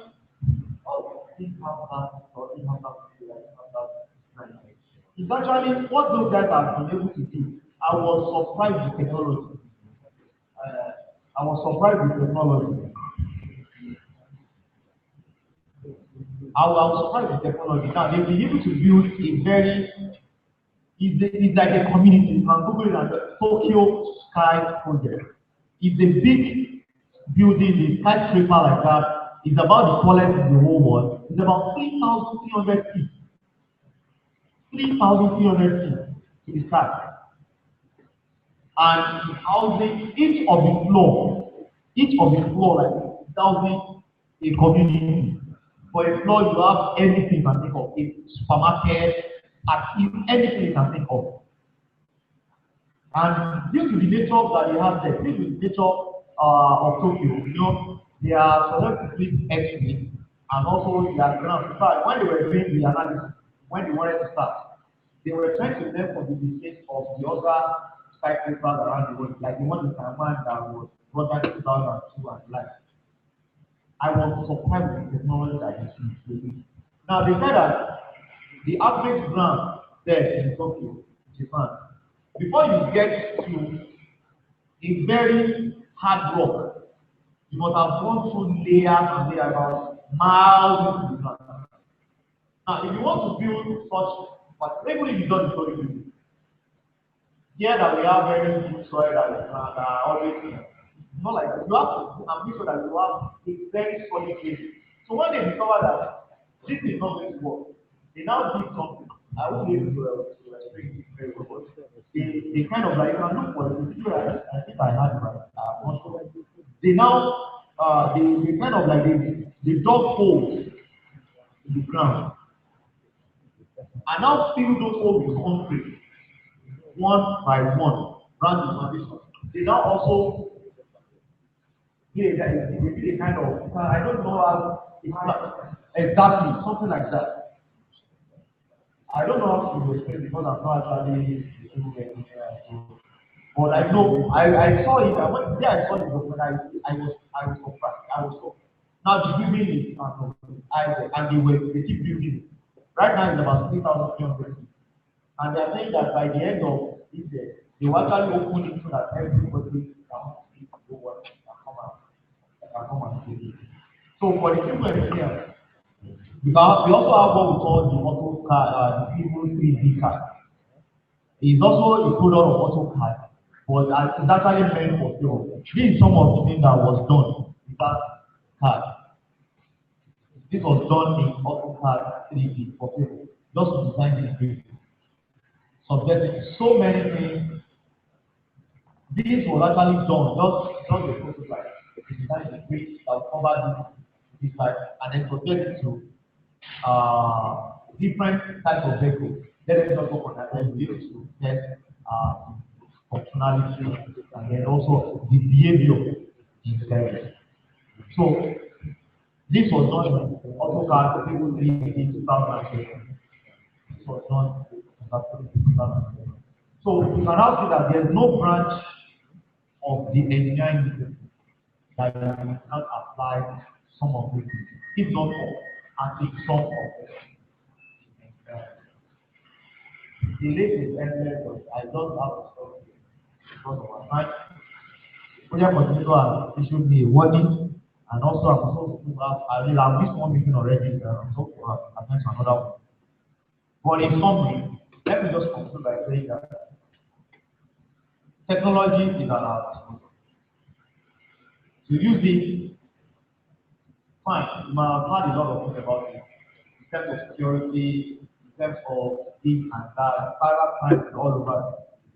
it's actually what those guys have been able to do. I was surprised with technology. I was surprised with technology. I was surprised with technology. Now they've been able to build a very it's like a community. You can Google it as the Tokyo Sky Project. It's a big building, a skyscraper like that. It's about the tallest in the whole world. It's about 3,300 feet. 3,300 feet to the sky. And it's housing each of the floor like it's housing a community. For a floor, you have anything you can think of, a supermarket, anything you can think of. And due to the nature that they have there, due to the nature of Tokyo, you know, they are selectively X-ray and also they are ground. In fact, when they were doing the analysis, when they wanted to start, they were trying to learn from the mistakes of the other skyscrapers around the world, like the one in Taiwan that was brought that in 2002 and like. I was surprised with the technology that is used. Now they said that the average ground there in Tokyo, Japan, before you get to a very hard rock, you must have gone through layers and layers of miles into the ground. Now, if you want to build such, but even if you don't story building, here that we have very good soil that is always not like that. You have to make sure that you have a very solid base. So when they discover that this is not going to work, they now did something. I won't be able to explain it very well, but they kind of like, you can look for it. I think I had it right. They now, they kind of like, they dug holes in the ground and now fill those holes with concrete one by one round the foundation. They now also did a kind of, I don't know how it's like, exactly something like that. I don't know how to explain because I'm not actually doing engineer. But I know I saw it. I went there. I saw it, but I was surprised. I was so. Now the building is and they keep building. Right now it's about 3,300. And they are saying that by the end of this year, they will actually open it so that everybody can see go work and come and see it. So for the people in here, because we also have what we call the auto car, the people 3D car. It's also a product of AutoCAD, but it's actually meant for people. This is some of the things that was done with that card. This was done in AutoCAD 3D for people, just to design this building. Subjecting so many things. This was actually done, just a prototype. To design the bridge that will cover this side and then subject it to different types of vehicles. Let us just work on that and be able to test functionality and then also the behavior in service. So this was done in AutoCAD people in 2007. This was done in 2007. So you can now see that there is no branch of the engineering discipline that you cannot apply some of it, if not all, and take some of it. The list is endless, but I don't have to stop here because of our time. Project continual it should be a warning, and also I'm supposed to have, I will have this one meeting already, I'm supposed to have attend to another one. But in summary, let me just conclude by saying that technology is at our disposal. To use it, fine, you might have heard a lot of things about it, in terms of security, in terms of this and that, cyber crime is all over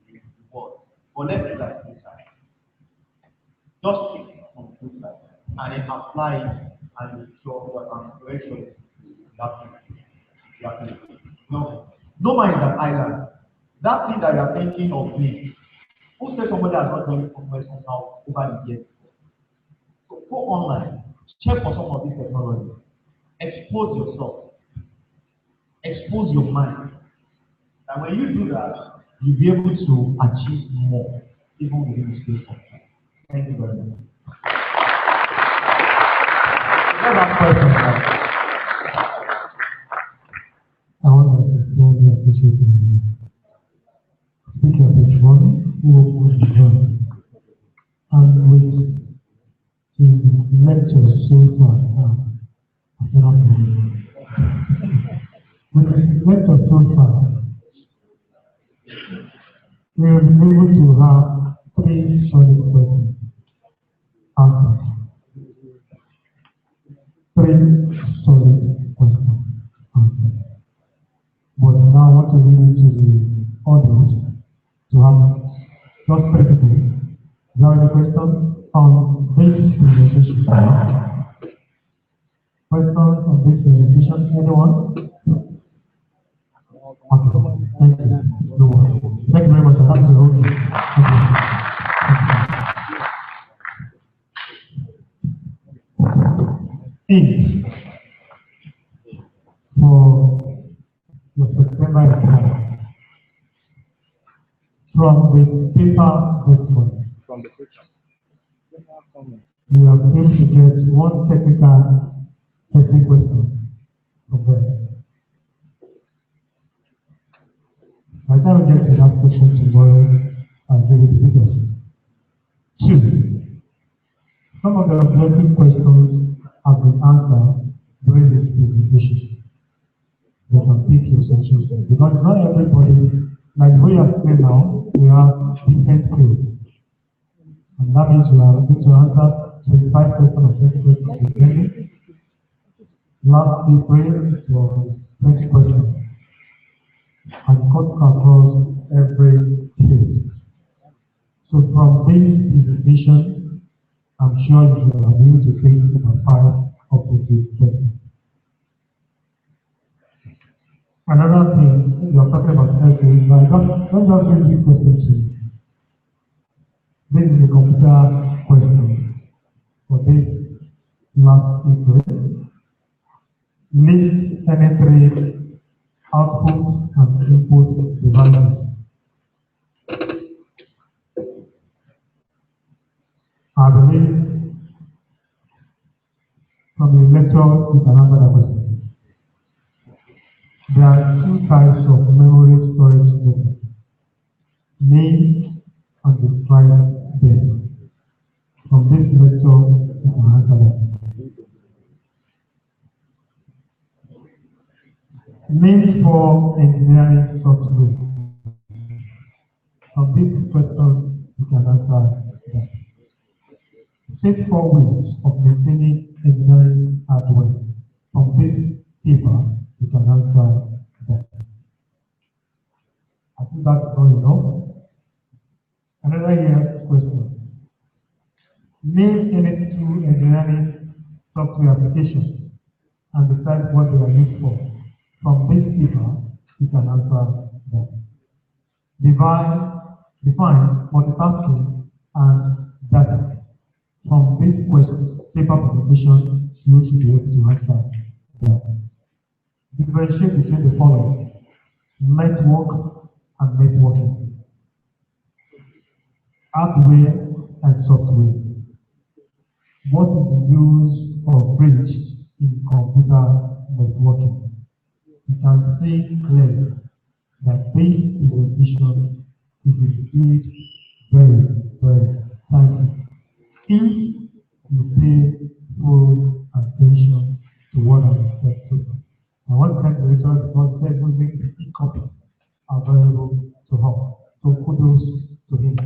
the world. But let's do that this time. Just pick some good side and then apply it and ensure that I'm very sure you have to. No man is an island. That thing that you are thinking of doing, who said somebody has not done it somewhere somehow over the years? So go online, check for some of these technologies, expose yourself, expose your mind. And when you do that, you'll be able to achieve more, even within the space of time. Thank you very much. I want to really appreciate you. Speaking of each one, who was the join? And with the lectures so far, I cannot believe. With the lectures so far, we have been able to have 3 solid questions answered. 3 solid questions answered. But now I want to leave it to the audience to have just 3 people. Is there any question on this presentation? Questions on this presentation? Anyone? Okay. Thank you. No one. Thank you very much. That's the whole thing. Thank you. For your September exam from the paper this month. From the picture. We are able to get one technical question from them. By the time we get to that question tomorrow, I'll give you the figures. 2. Some of the objective questions have been answered during this presentation. They can pick your sessions because not everybody, like we are saying now, we have different fields. And that means we are going to answer 25 questions of 20 questions in the beginning. Last April was 20 questions. And cut across every field. So from this presentation, I'm sure you will be able to think of 5 objective questions. Another thing, you're talking about LP, but don't just give these questions to me. This is a computer question for this last April. List any 3 output and input devices. I believe from the lecture you can answer that question. There are 2 types of memory storage methods. Name and describe them. From this lecture, you can answer that. Name for engineering software. From this question, you can answer that. Take 4 ways of maintaining engineering hardware. From this paper, you can answer that. I think that's not enough. Another year question. Name any 2 engineering software applications and decide what they are used for. From this paper, you can answer that. Define multitasking and data. From this question, paper presentation, you should be able to answer that. Differentiate between the following: network and networking, hardware and software. What is the use of bridge in computer networking? You can see clearly that this presentation is indeed very, very thankful. If you pay full attention to what I said to you. I want to thank the lecturer because he said we make 50 copies available to her. So kudos to him.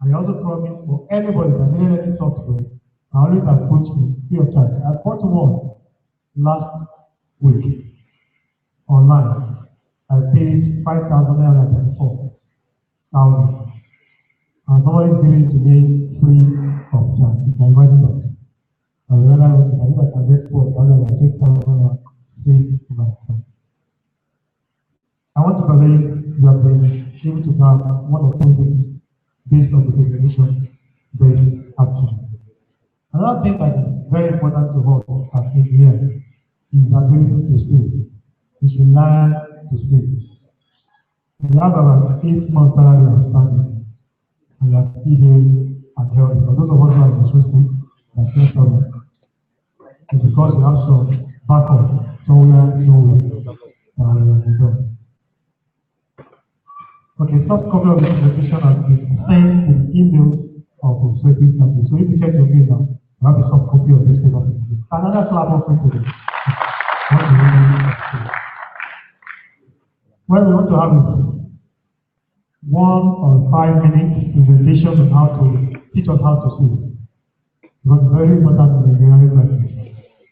I also promise for anybody that needed any software, I always approach me free of charge. I bought one last week online. I paid 5,934,000. And somebody is giving it to me free of charge. You can imagine that. I realized that if I can get 4,000, I want to believe you have been able to have one or 2 things based on the definition based action. Another thing that is very important to us as engineers is the ability to speak. We should learn to speak. We have about 8 months salary outstanding, and we are still here and healthy. For those of us who are in the speak, that's no problem. It's because we have some backup somewhere, nowhere. Okay, first copy of the presentation has been sent in email of prospective samples. So if you check your mail now, you have a soft copy of this paper. Another clap of today. Well, we want to have it 1 or 5 minutes presentation on how to teach us how to speak. Because it's very important in the engineering practice.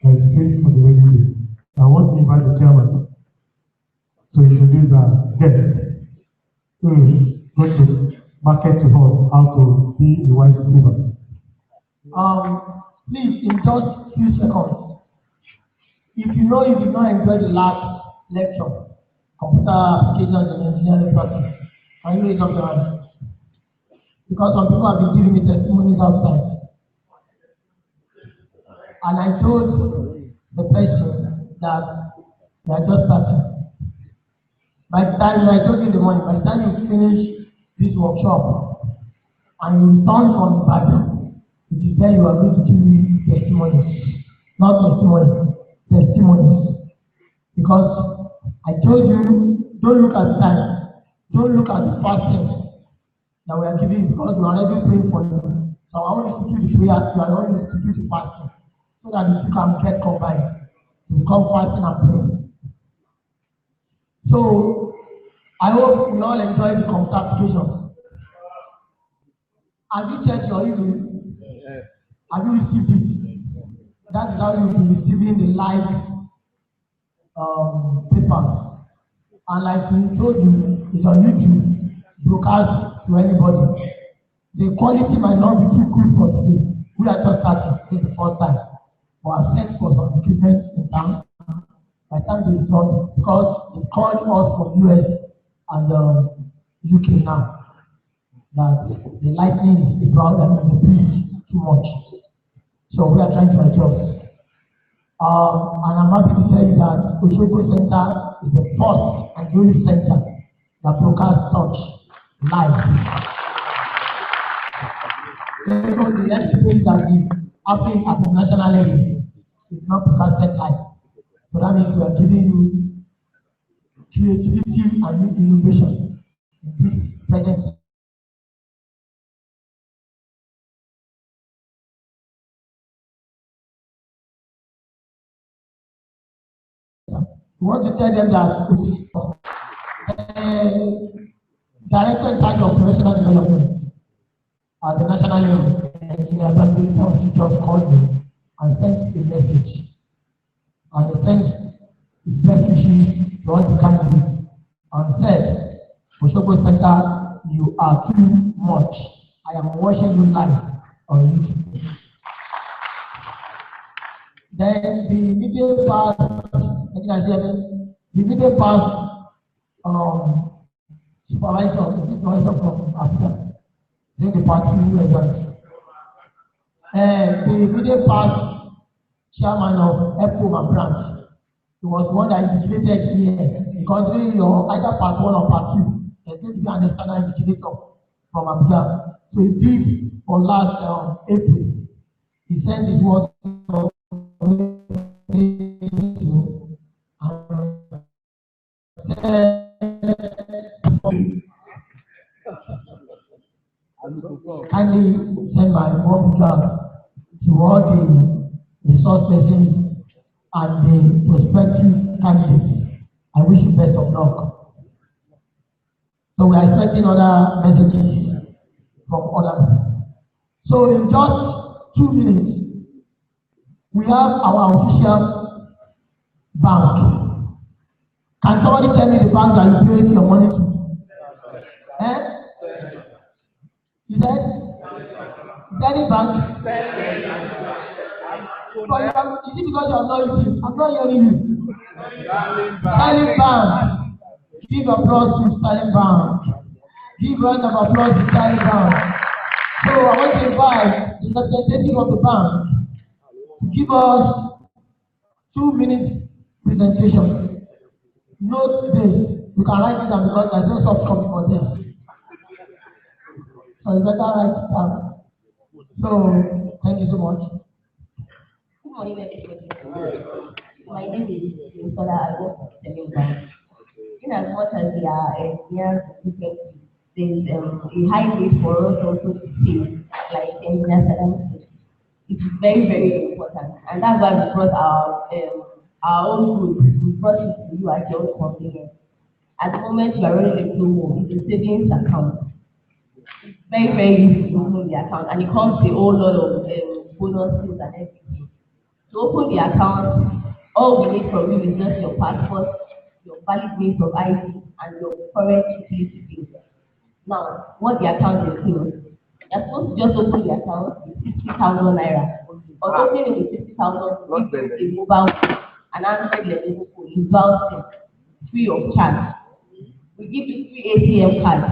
There is space for the way to do. I want to invite the chairman to introduce our guest. Who is going to market to us how to be a wise student. Please, in just few seconds, if you know you did not enjoy the last lecture, computer applications and engineering practice, can you raise up your hand? Because some people have been giving me testimonies outside. And I told the person that they are just starting. By the time, I told you in the morning, by the time you finish this workshop and you return from Ibadan, it is then you are going to give me testimonies. Not testimony, testimonies. Because I told you, don't look at the time. Don't look at the fasting that we are giving because we are already praying for you. So I want you to do the prayer, you are only to do the fasting. So that you can get combined. You become fasting and praying. So I hope we all enjoy the consultation. Have you checked your email? Have you received it? That is how you will be receiving the live papers. And like we told you, it's on YouTube, broadcast to anybody. The quality might not be too good for today. We are just starting. This is the first time. But I've sent for some equipment in town. By the time they done, because they called us from US and UK now. That the lightning is around and the breeze too much. So we are trying to adjust. And I'm happy to tell you that Osogbo Center is the first and the only center that broadcasts touch live. Even the next thing that is happening at the national level is not broadcasted live. So that means we are giving you creativity and new innovation in this present. We want to tell them that director in charge of professional development at the national level, Engineer President just called me and sent a message. And he sent his best wishes to all the candidates and said, Osogbo Center, you are too much. I am watching you live on YouTube. Then the video part, the video part supervisor from Africa, then the party results. The video part chairman of Osogbo Branch, he was one that invigilated here because during your either part 1 or part 2, there's going to be an external invigilator from Abuja. So he did for last April. He sent his words kindly send my warm regards to all the resource persons and the prospective candidates. I wish you best of luck. So we are expecting other messages from other people. So in just 2 minutes, we have our official bank. Can somebody tell me the bank that you place your money to? You said? Very bank. So is it because you are not using? I'm not hearing you. Sterling Bank. Give applause to Sterling Bank. Give round of applause to Sterling Bank. So I want to invite the representative of the bank to give us 2 minutes presentation. Note this. You can write it down because there's no soft copy for this. So you better write it down. So thank you so much. Good morning, everybody. My name is Mr. I work for Sterling Bank. In as much as we are engineers, there's a high need for us also to see, like engineers said, it is very, very important. And that's why we brought our own group. We brought it to you at your own convenience. At the moment, you are running a low, it's a savings account. It's very, very easy to open the account, and it comes with a whole lot of bonuses and everything. To open the account, all we need from you is just your passport, your valid means of ID, and your current utility bill. Now, what the account includes, you're supposed to just open the account with 60,000 naira. Or opening with 60,000, we give you a mobile phone, an Android level phone, you browse free of charge. We give you 3 ATM cards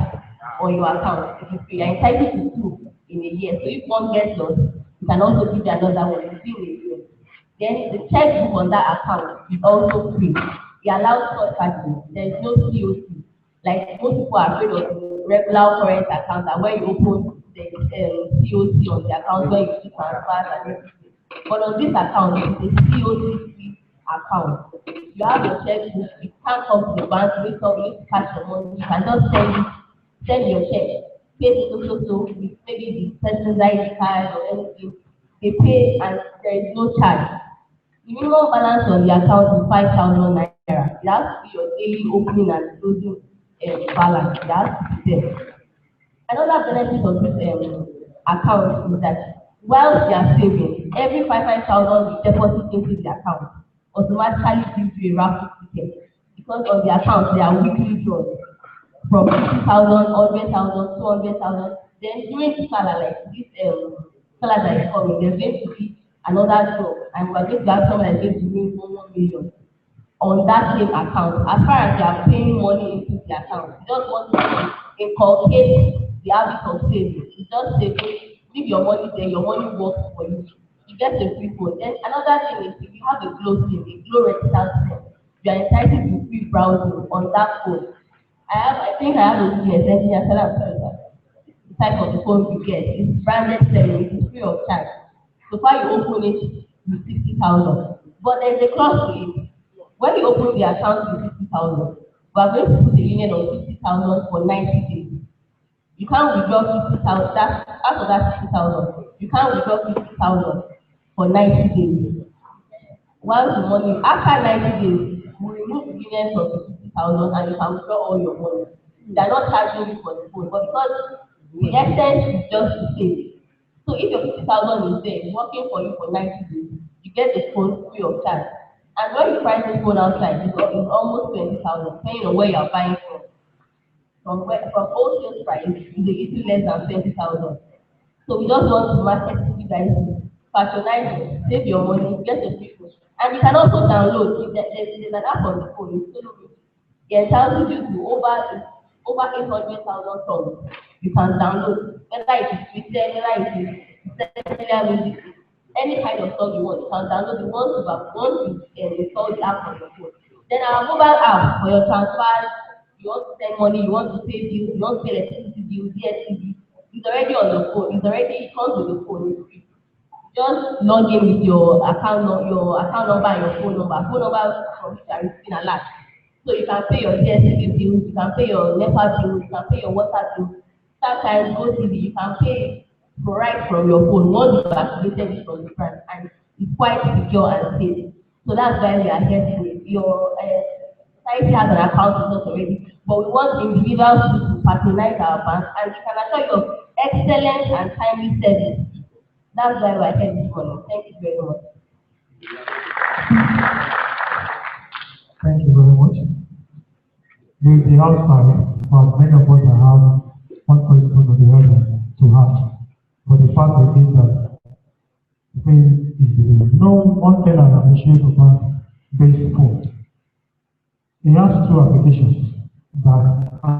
on your account. If you are entitled to 2 in a year, so if one gets lost, you can also give you another one within a year. Then the checkbook on that account is also free. It allows third parties. There is no COC. Like most people are afraid of the regular current account, and when you open there's COC on the account where you do transfers and everything. But on this account, it's a COC account. You have your checkbook, you can't come to the bank, wake up, you need to cash your money, you can just send your check, pay so with maybe the person's ID card or anything. They pay and there is no charge. The minimum balance on the account is 5,000 naira. It has to be your daily opening and closing balance. It has to be there. Another benefit of this account is that while you are saving, every 5,000 you deposit into the account automatically gives you a raffle ticket because on the account there are weekly draws from 50,000, 100,000, 200,000. Then during the salary, like this salary that is coming, there's going to be another draw, and we're going to have someone that's going to win 1 million on that same account. As far as you are paying money into the account, you just want to inculcate the habit of saving. You just say, leave your money there, your money works for you. You get a free phone. Then another thing is if you have a Glow SIM, a Glow registered SIM, you are entitled to free browsing on that phone. I think I have a business engineer seller that the type of the phone you get is branded selling, it is free of charge. So far you open it with 60,000. But there's a clause to it. When you open the account with 60,000, we are going to put a limit on 60,000 for 90 days. You can't withdraw 50,000. That's out of that 60,000. You can't withdraw 50,000 for 90 days. While the money after 90 days, we remove the limit from 60,000 and you can withdraw all your money. They are not charging you for the phone, but because the extent is just to save. So if your 50,000 is there, working for you for 90 days, you get the phone free of charge. And when you price the phone outside, it's almost 20,000, depending on where you are buying from. From wholesale price, it's a little less than 20,000. So we just want to market to you guys to patronize it, save your money, get a free phone. And you can also download. There's an app on the phone. It entitles you to over 800,000 songs. You can download, whether it is Twitter, whether it is secular music, any kind of song you want. You can download it once you install the app on your phone. Then our mobile app for your transfers. You want to send money, you want to pay bills, you want to pay electricity bills, DSTV. It's already on the phone. It comes with the phone. It's free. Just log in with your account number and your phone number. Phone number from which are receiving a lot. So you can pay your DSTV bills, you can pay your NEPA bills, you can pay your water bills. Sometimes go TV, you can pay right from your phone once you have activated it from the branch, and it's quite secure and safe. So that's why we are here today. Your society has an account with us already, but we want individuals to patronize our bank, and we can assure you of excellent and timely service. That's why we're here this morning. Thank you very much. Thank you very much. The outside, for many of us that have one question or the other to have. But the fact is that faith is belief. One thing I appreciate about basic code. It has two applications that I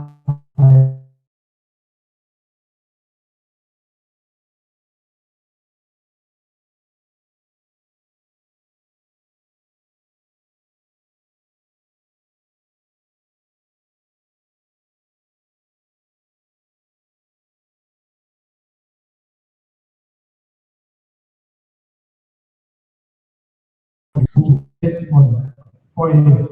to get on 4 years.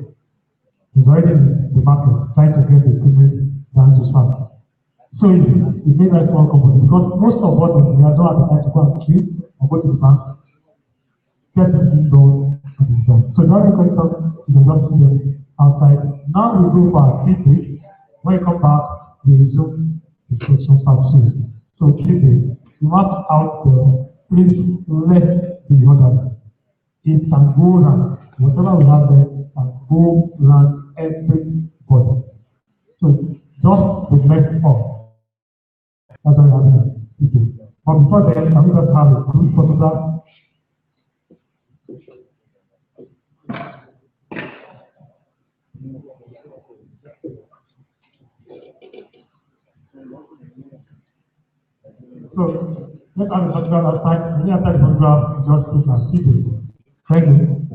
He's already in the market trying to get the equipment down to start. So it made that small company because most of what we have don't have the time to go and queue or go to the bank, get the thing done and it's done. So now we can talk to the doctor outside. Now we go for our feedback. When you come back, we resume the question services. So feedback, you want out there, please let the other. It can go around. Whatever we have there can go around everybody. So just the next part. That's what we have here. But before then, can we just have a quick photograph? So let's have a photograph outside. When you have that photograph, just put my video. Thank you.